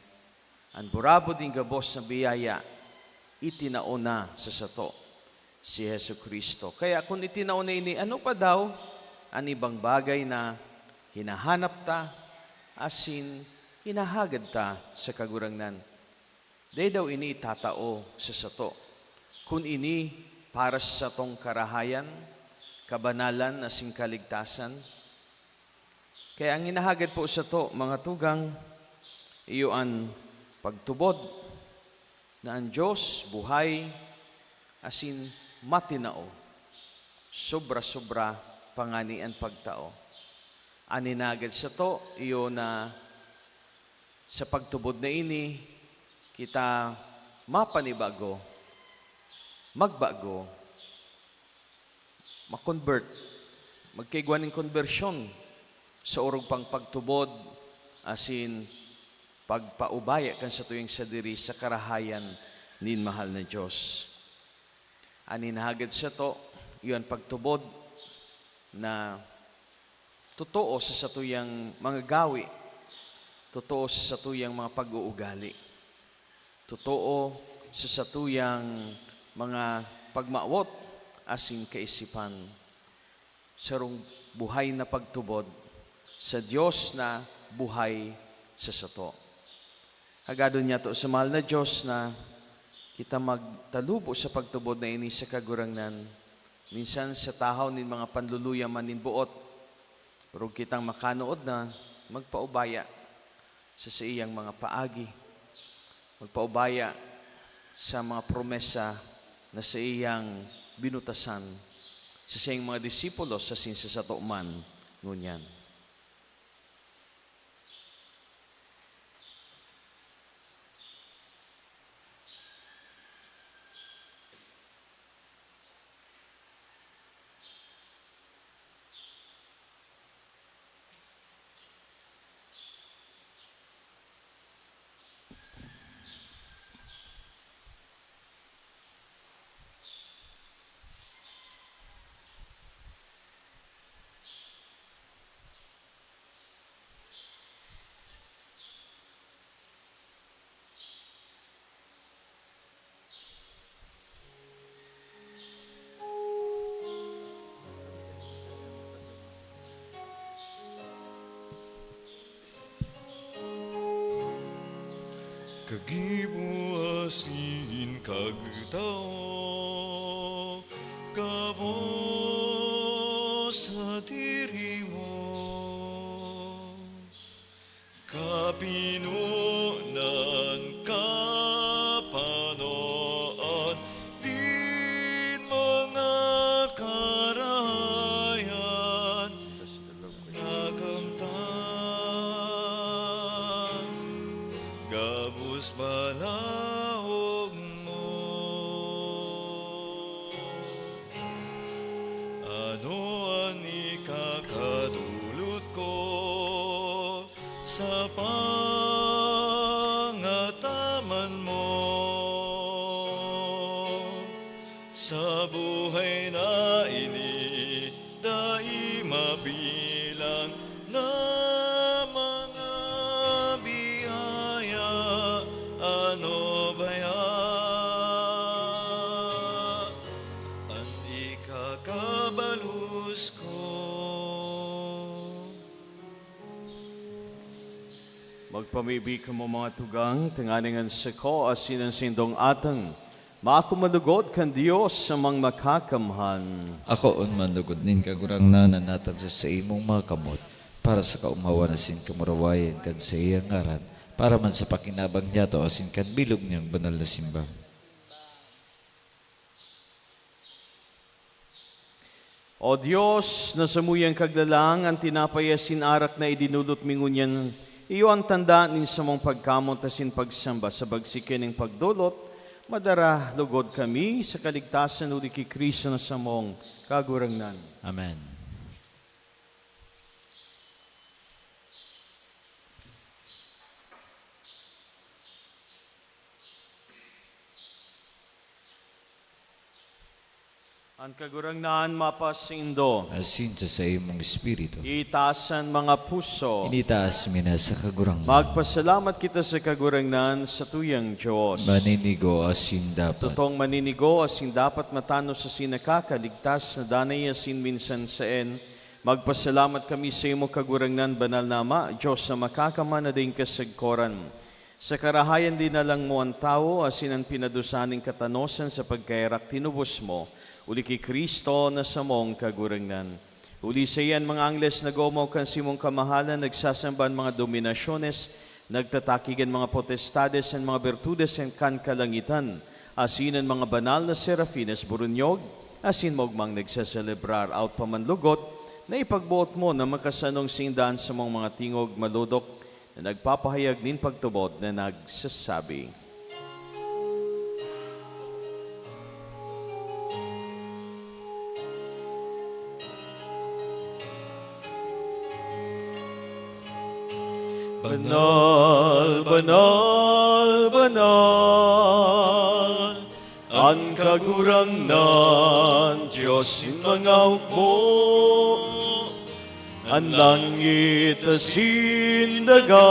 Ang burabo din gabos na biyaya, itinao na sa sato, si Hesu Kristo. Kaya kung itinao na ini, ano pa daw ang ibang bagay na hinahanap ta, asin hinahagad ta sa kagurangnan. Day daw ini itatao sa sato. Kung ini para sa tong karahayan, kabanalan, asin kaligtasan. Kaya ang hinahagad po sa to, mga tugang, iyo ang pagtubod na ang Diyos, buhay, asin matinao, sobra-sobra panganian pagtao. Aninagad sa to, iyo na sa pagtubod na ini, kita mapanibago, magbago, makonvert, magkaigwan ng konversyon sa urog pang pagtubod, asin pagpaubaya kan sa tuyong sa diri sa karahayan nin mahal na Diyos. Aninagad sa to, iyon pagtubod na totoo sa satuyang mga gawi, totoo sa satuyang mga pag-uugali, totoo sa satuyang mga pagmaawot asin kaisipan, sarong buhay na pagtubod sa Diyos na buhay sa sato. Hagado niya to sa mahal na Diyos na kita magtalubo sa pagtubod na ini sa kagurangnan, minsan sa tahaw nin mga panluluya man nin buot, pero kitang makanood na magpaubaya sa iyang mga paagi, magpaubaya sa mga promesa na sa iyang binutasan sa iyang mga disipulo sa sinsasato man ngunyan. Kagibo asin kagtao, kabo sa diri mo, kapino ng kapanoan, din mga karayan, nakamtan, gabos balaog mo. Ano ang ikakadulot ko sa pangataman mo, sa buhay na ini dai mabilang na mga biyaya, ano baya ang ikakabalus ko. Magpamibi ka mo mga tugang, tinganingan sa ko, asin ang sindong atang. Maako madugod kan Diyos sa mga makakamhan. Ako on manlugod nin kagurang nanatag sa imong mga kamot, para sa kaumawa na sin kamurawayan kan sa iyang ngaran, para man sa pakinabang niya to asin kan bilog niyang banal na simba. O Diyos, na samuyang kaglalang ang tinapayasin arak na idinulot mingunyan, iyo ang tanda nin sa mong pagkamot asin pagsamba sa bagsikin ng pagdulot, madara lugod kami sa kaligtasan uli kay Kristo na sa mong kagurangnan. Amen. Ang kagurangnan mapasindo, Asin sa imong espiritu. itasan mga puso. Initaas mina sa kagurang Magpasalamat kita sa kagurangnan sa tuyang Diyos. maninigo asin dapat. Totong maninigo asin dapat matano sa sinakakaligtas na danay asin minsan saen. Magpasalamat kami sa imo kagurangnan, banal na Ama, Diyos na makakaman na din kasagkoran. Sa karahayan din na lang mo ang tao asin ang pinadusaning katanosan sa pagkairak tinubos mo. Uli kay Kristo na sa mong kagurangnan. Uli sa iyan mga angles nagomaw kan simong kamahalan, nagsasamban mga dominasyones, nagtatakigan mga potestades and mga bertudes and kan kalangitan, asinan mga banal na serafines burunyog, asin mogmang nagsaselebrar out pamanlugot, na ipagbuot mo na makasanong singdaan sa mga tingog maludok na nagpapahayag nin pagtubod na nagsasabi. Banal, banal, banal, ang kagurangnan, Diyos in mga hukbo, ang langit asin daga,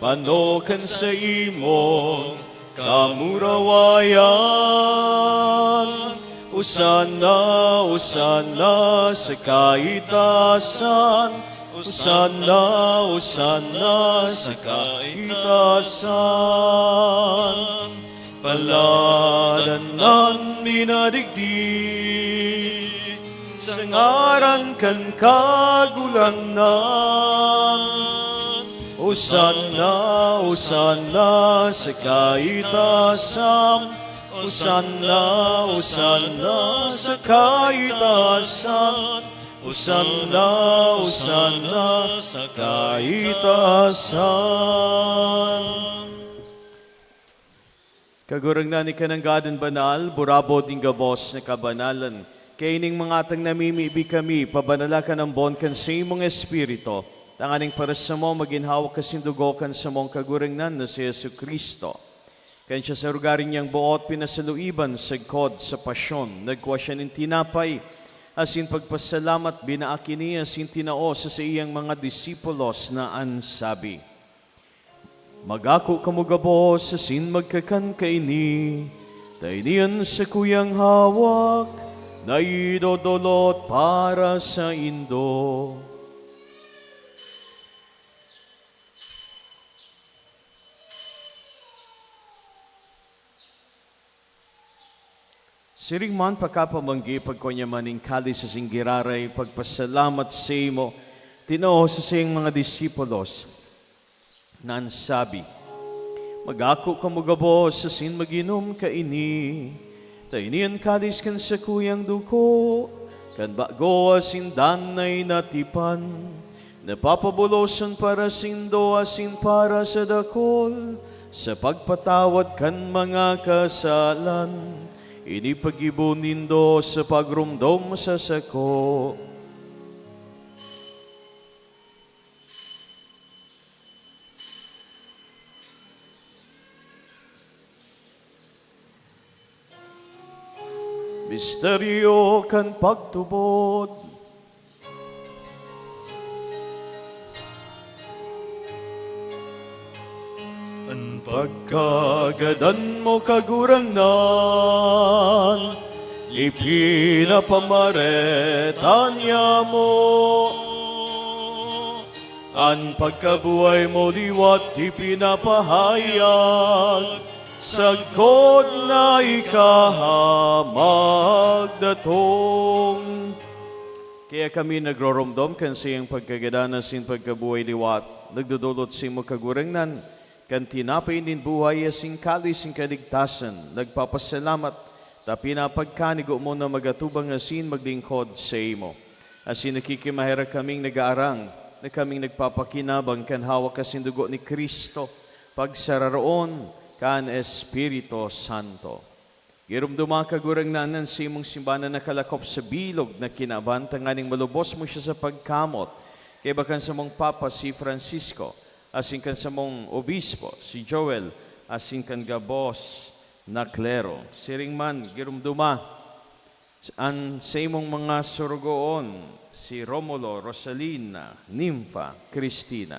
panokan sa imong kamurawayan. Usana, usana sa kaitasan, Usana, usana sa kaitasan, paladanan minadigdi, sa ngaran kan kagulangnan. Usana, usana sa kaitasan, Usana, usana sa kaitasan, Usana, usana sa kaitasan. Kagurangnan ni kanang gadan banal, burabod ng gabos na kabanalan. Kaining mga atang namimibi kami, pabanala ka ng bon kan sa imong espiritu. Tanganing para sa mo, maginhawak kasindugo kan sa mong kagurangnan na si Yesu Kristo. Kaya siya sa rugarin niyang buot, pinasaluiban sa kod sa pasyon. Nagkuha siya ng tinapay, asin pagpasalamat, binaaki niya asin tinao sa iyang mga disipulos na ansabi, magako kamugabo sa sin magkakan kaini, tainian sa kuyang hawak, na idodolot para sa indo. Siring man pagkapamanggi pagkonyamaning kali sa singgiraray, pagpasalamat sa imo, tinoo sa siyang mga disipulos, na ansabi, magako kamugabo sa sin maginom kaini, tainian kalis kan sa kuyang duko, kan bago asin danay natipan, napapabulosan para sindo asin para sa dakol, sa pagpatawad kan mga kasalan, inipag-ibon nindo sa pagrumdom sa sako. Misteryo kan pagtubod, Ang pagkagadan mo kagurangnan, ipinapamaretan niya mo. Ang pagkabuhay mo liwat ipinapahayag, sagkod na ikahamagdatong. Kaya kami nagroromdom kan siyang pagkagadanan sin pagkabuhay liwat, nagdudulot si mo kagurangnan, kan tinapay din buhay asing kalis sin kaligtasan, nagpapasalamat, ta pinapagkanigo mo na magatubang asin maglingkod sa imo. Asin nakikimahira kaming nag-aarang, na kaming nagpapakinabang kan hawak kasin dugo ni Kristo, pagsararoon kan Espiritu Santo. Girumduma kagurangnanan sa imong simbahan na nakalakop sa bilog na kinaban, tanganing malubos mo siya sa pagkamot, kaya bakan sa mong Papa si Francisco, asin kan sa mong Obispo si Joel, asin kan gabos na klero. Siring man, girumduma, an sa imong mga surugoon, si Romulo, Rosalina, Nympha, Cristina.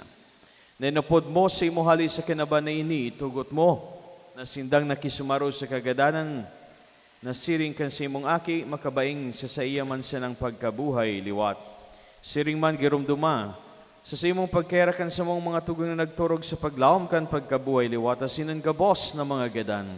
Nenapod mo sa imo hali sa kinaban na ini, tugot mo, na sindang nakisumaro sa kagadanan, na siring kan sa imong aki, makabaing sa iya man sa ng pagkabuhay liwat. Siring man girumduma, sa imong pagkerakan sa mong mga tugon na nagturog sa paglawom kan pagkabuhay liwat, asinan gabos na mga gadan.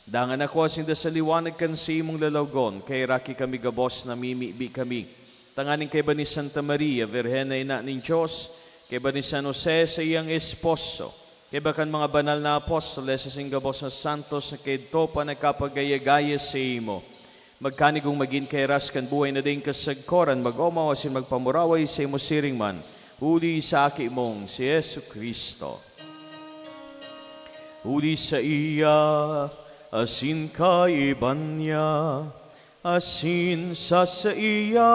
Dangan ako asinda sa liwanag kan sa imong lalawgon, kay raki kami gabos na mimibi kami. Tanganing kay ba ni Santa Maria, Virhen na ina ni Diyos, kay ba ni San Jose sa iyang esposo, kay ba kan mga banal na apostoles sa singgabos na santos na kay to pa nagkapagaya-gaya sa imo. Magkanigong maging kay ras kan buhay na din kasagkoran, mag-omaw asin magpamuraway sa imo siring man, huli sa aki mong si Yesu Kristo. Huli sa iya, asin kaiban niya, asin sa iya,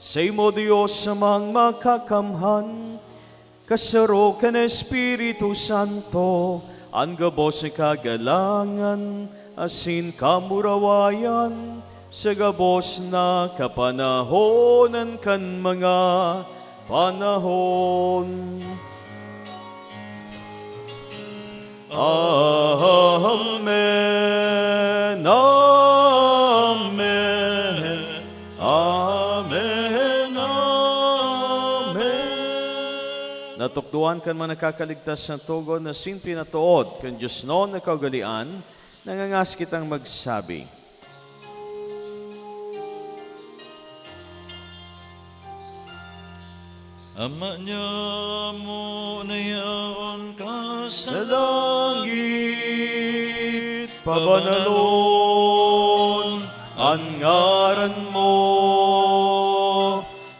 sa imo Diyos sa mga makakamhan, kasaro ka na Espiritu Santo, ang gabos sa kagalangan, asin kamurawayan, sa gabos na kapanahonan kan mga panahon. Amen, amen, amen, amen. Natukduan kan mga nakakaligtas na tugon na sinpi na tuod, kan Diyos noon na kaugalian, nangangas kitang magsabi. Ama niya mo na yaon ka sa Sa langit, pabanalon, ang ngaran mo,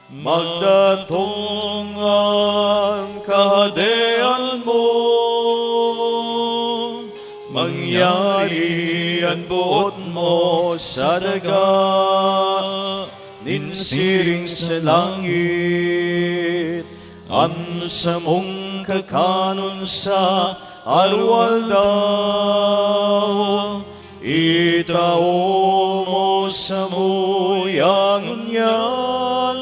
magdatong ang kahadean mo, mangyari ang buot mo sa daga, ninsiring sa langit, ang sa mong kakanon sa arwaldaw, itao mo sa muyang yan,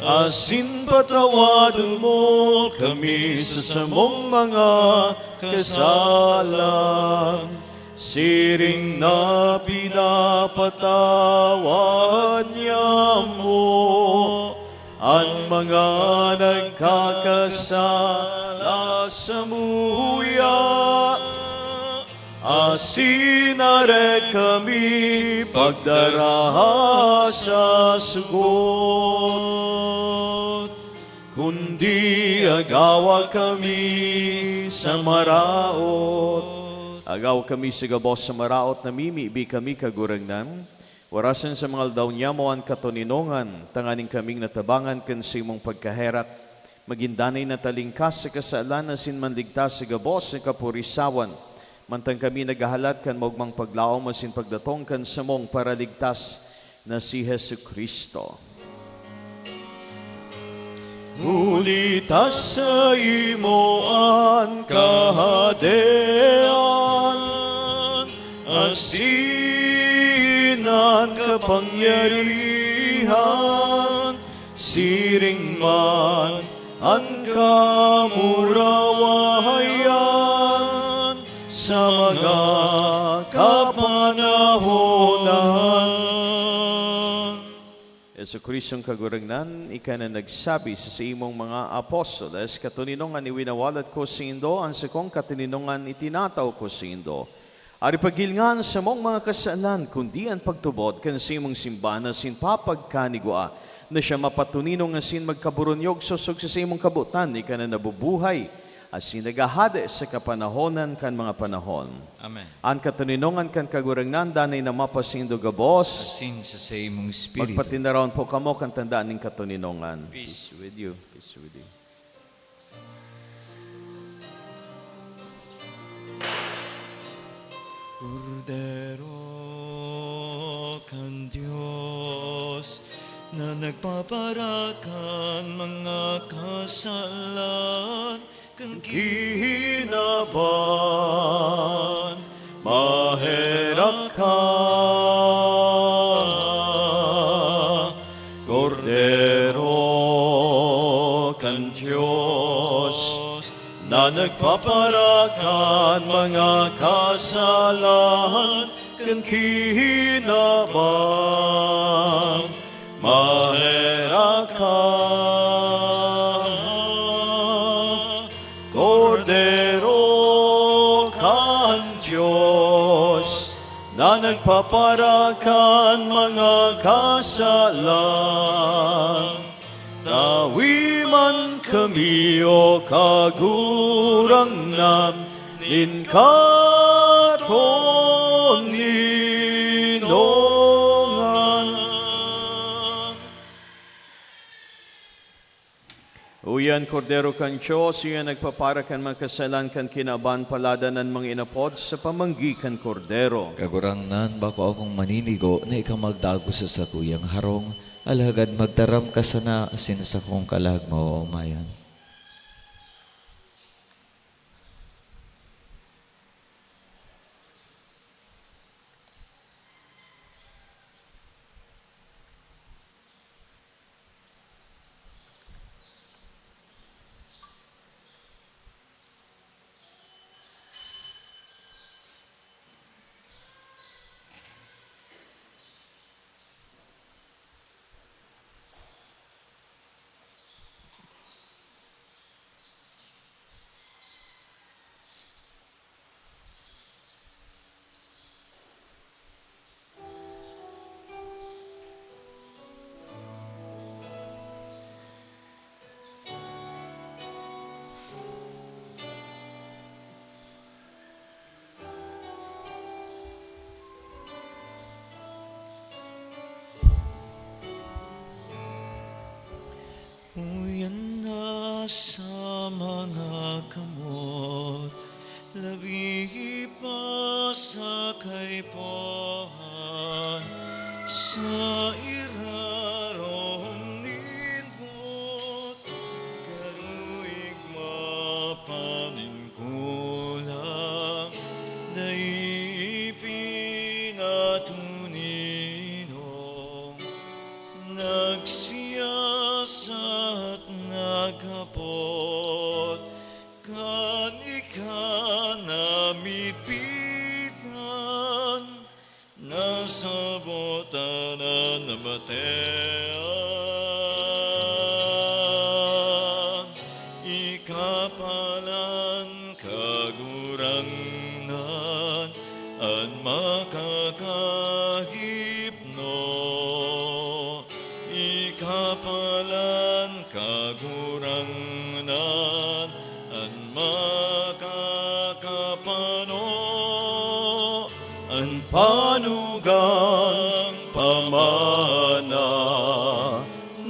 asin patawadon mo kami sa samong mga kasalan, siring na pinapatawad niya mo ang mga nagkakasala sa muya. Asinare kami pagdaraha sa sugot, kundi agawa kami sa maraot. Agaw kami sa gabos sa maraot na mimibi kami kagurangnan. Warasan sa mga aldaw niya mo ang katoninongan, tanganing kaming natabangan kan sa imong pagkaherak. Magindanay na talingkas sa kasalan na sinmanligtas sa gabos sa kapurisawan. Mantang kami nagahalat kan maugmang paglaom masin pagdatong kan sa mong paraligtas na si Jesu Kristo. Ulitas sa imo ang kahadean, asinan kapangyarihan, siring man ang kamurawayan, sa mga kapanahonan. Sa Kristong kagurangnan, ika na nagsabi sa imong mga apostoles, katuninongan iwinawalat ko sa indo, ang sakong katuninongan itinataw ko sa indo. Ari pagilngan sa mong mga kasalan, kundi ang pagtubod kan sa imong simbahan na sinpapagkanigwa, na siya mapatuninong nga sin magkaburunyog susog sa imong kabutan, ika na nabubuhay, as sinagahade sa kapanahonan kan mga panahon. Amen. Ang katuninongan kan kagurangnan, danay na mapasindo gabos, Asin sa imong espiritu. magpatindaraon po kamo kan tandaan ng katuninongan. Peace. With you. Peace with you. Kordero kan Diyos na nagpaparakan mga kasalan kan Hinaban, maherak ka, Kordero kan Diyos, na nagpaparakan mga kasalan, kan hinaban, maherak ka. Kordero kan Diyos, na nagpaparakan mga kasalan, tawiman kami o kagurangnan, nin katoninongan. Uyan, Kordero kan Diyos, uyan nagpapara kan mga kasalan kan kinaban paladanan mga inapod sa pamanggi kan Kordero. Kagurangnan, bako akong maninigo na ikaw magdago sa sakuyang harong, alagad magdaram ka sana asin sa kong kalag mo, umayan. Uyan na sa mga kamot, labi pa sa kaipuhan, sa irarong ninbot, karuig mapanin kulang, da'y pinatuninong, nagsiyasat nagkapot, kanika namipitan, nasabotan na nabatean, ikapalan kagurangnan, an makakahipno, ikapalan kagurangnan, an makakapano, an panugang pamana,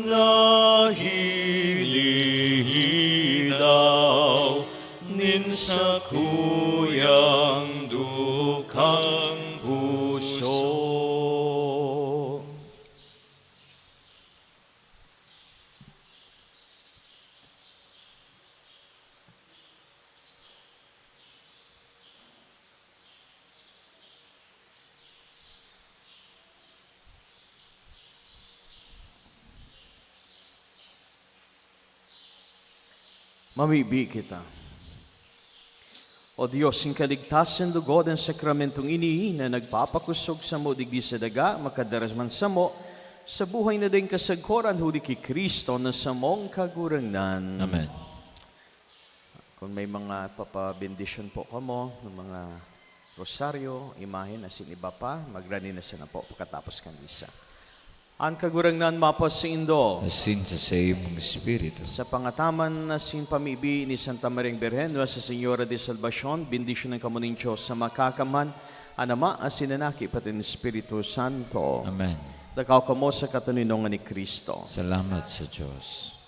na hinihidaw, nin sa kuyang dukang puso. Mamibi kita. O Diyos, yung kaligtasan lugod ang sakramentong ini na nagpapakusog sa mo digdi sa daga, makadaras man sa mo, sa buhay na din kasagkoran huli ki Kristo na sa mong kagurangnan. Amen. Kung may mga papabendisyon po kamo, ng mga rosaryo, imahen, asin iba pa, magrani na siya na po pagkatapos kan misa. Ang kagurangnan mapos sa Indo, Asin sa imong Espiritu. sa pangataman na sin pamibi ni Santa Maria Birhen, sa Senyora de Salvacion, bendisyon ng kamuning Diyos sa makakaman, anama, asin nanaki, pati ng Espiritu Santo. Amen. Dakaw kamo sa katuninongan ni Kristo. Salamat sa Diyos.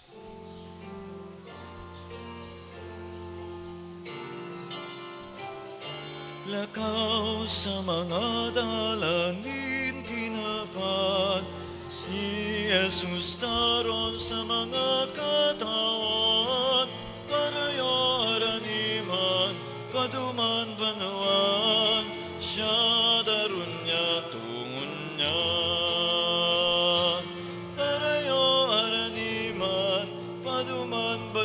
Lakaw sa mga dalangin kinapan, si Jesus taron sa mga katawan, parayo araniman, paduman banawan, siya darun niya tungun niya. Parayo araniman, paduman banawan,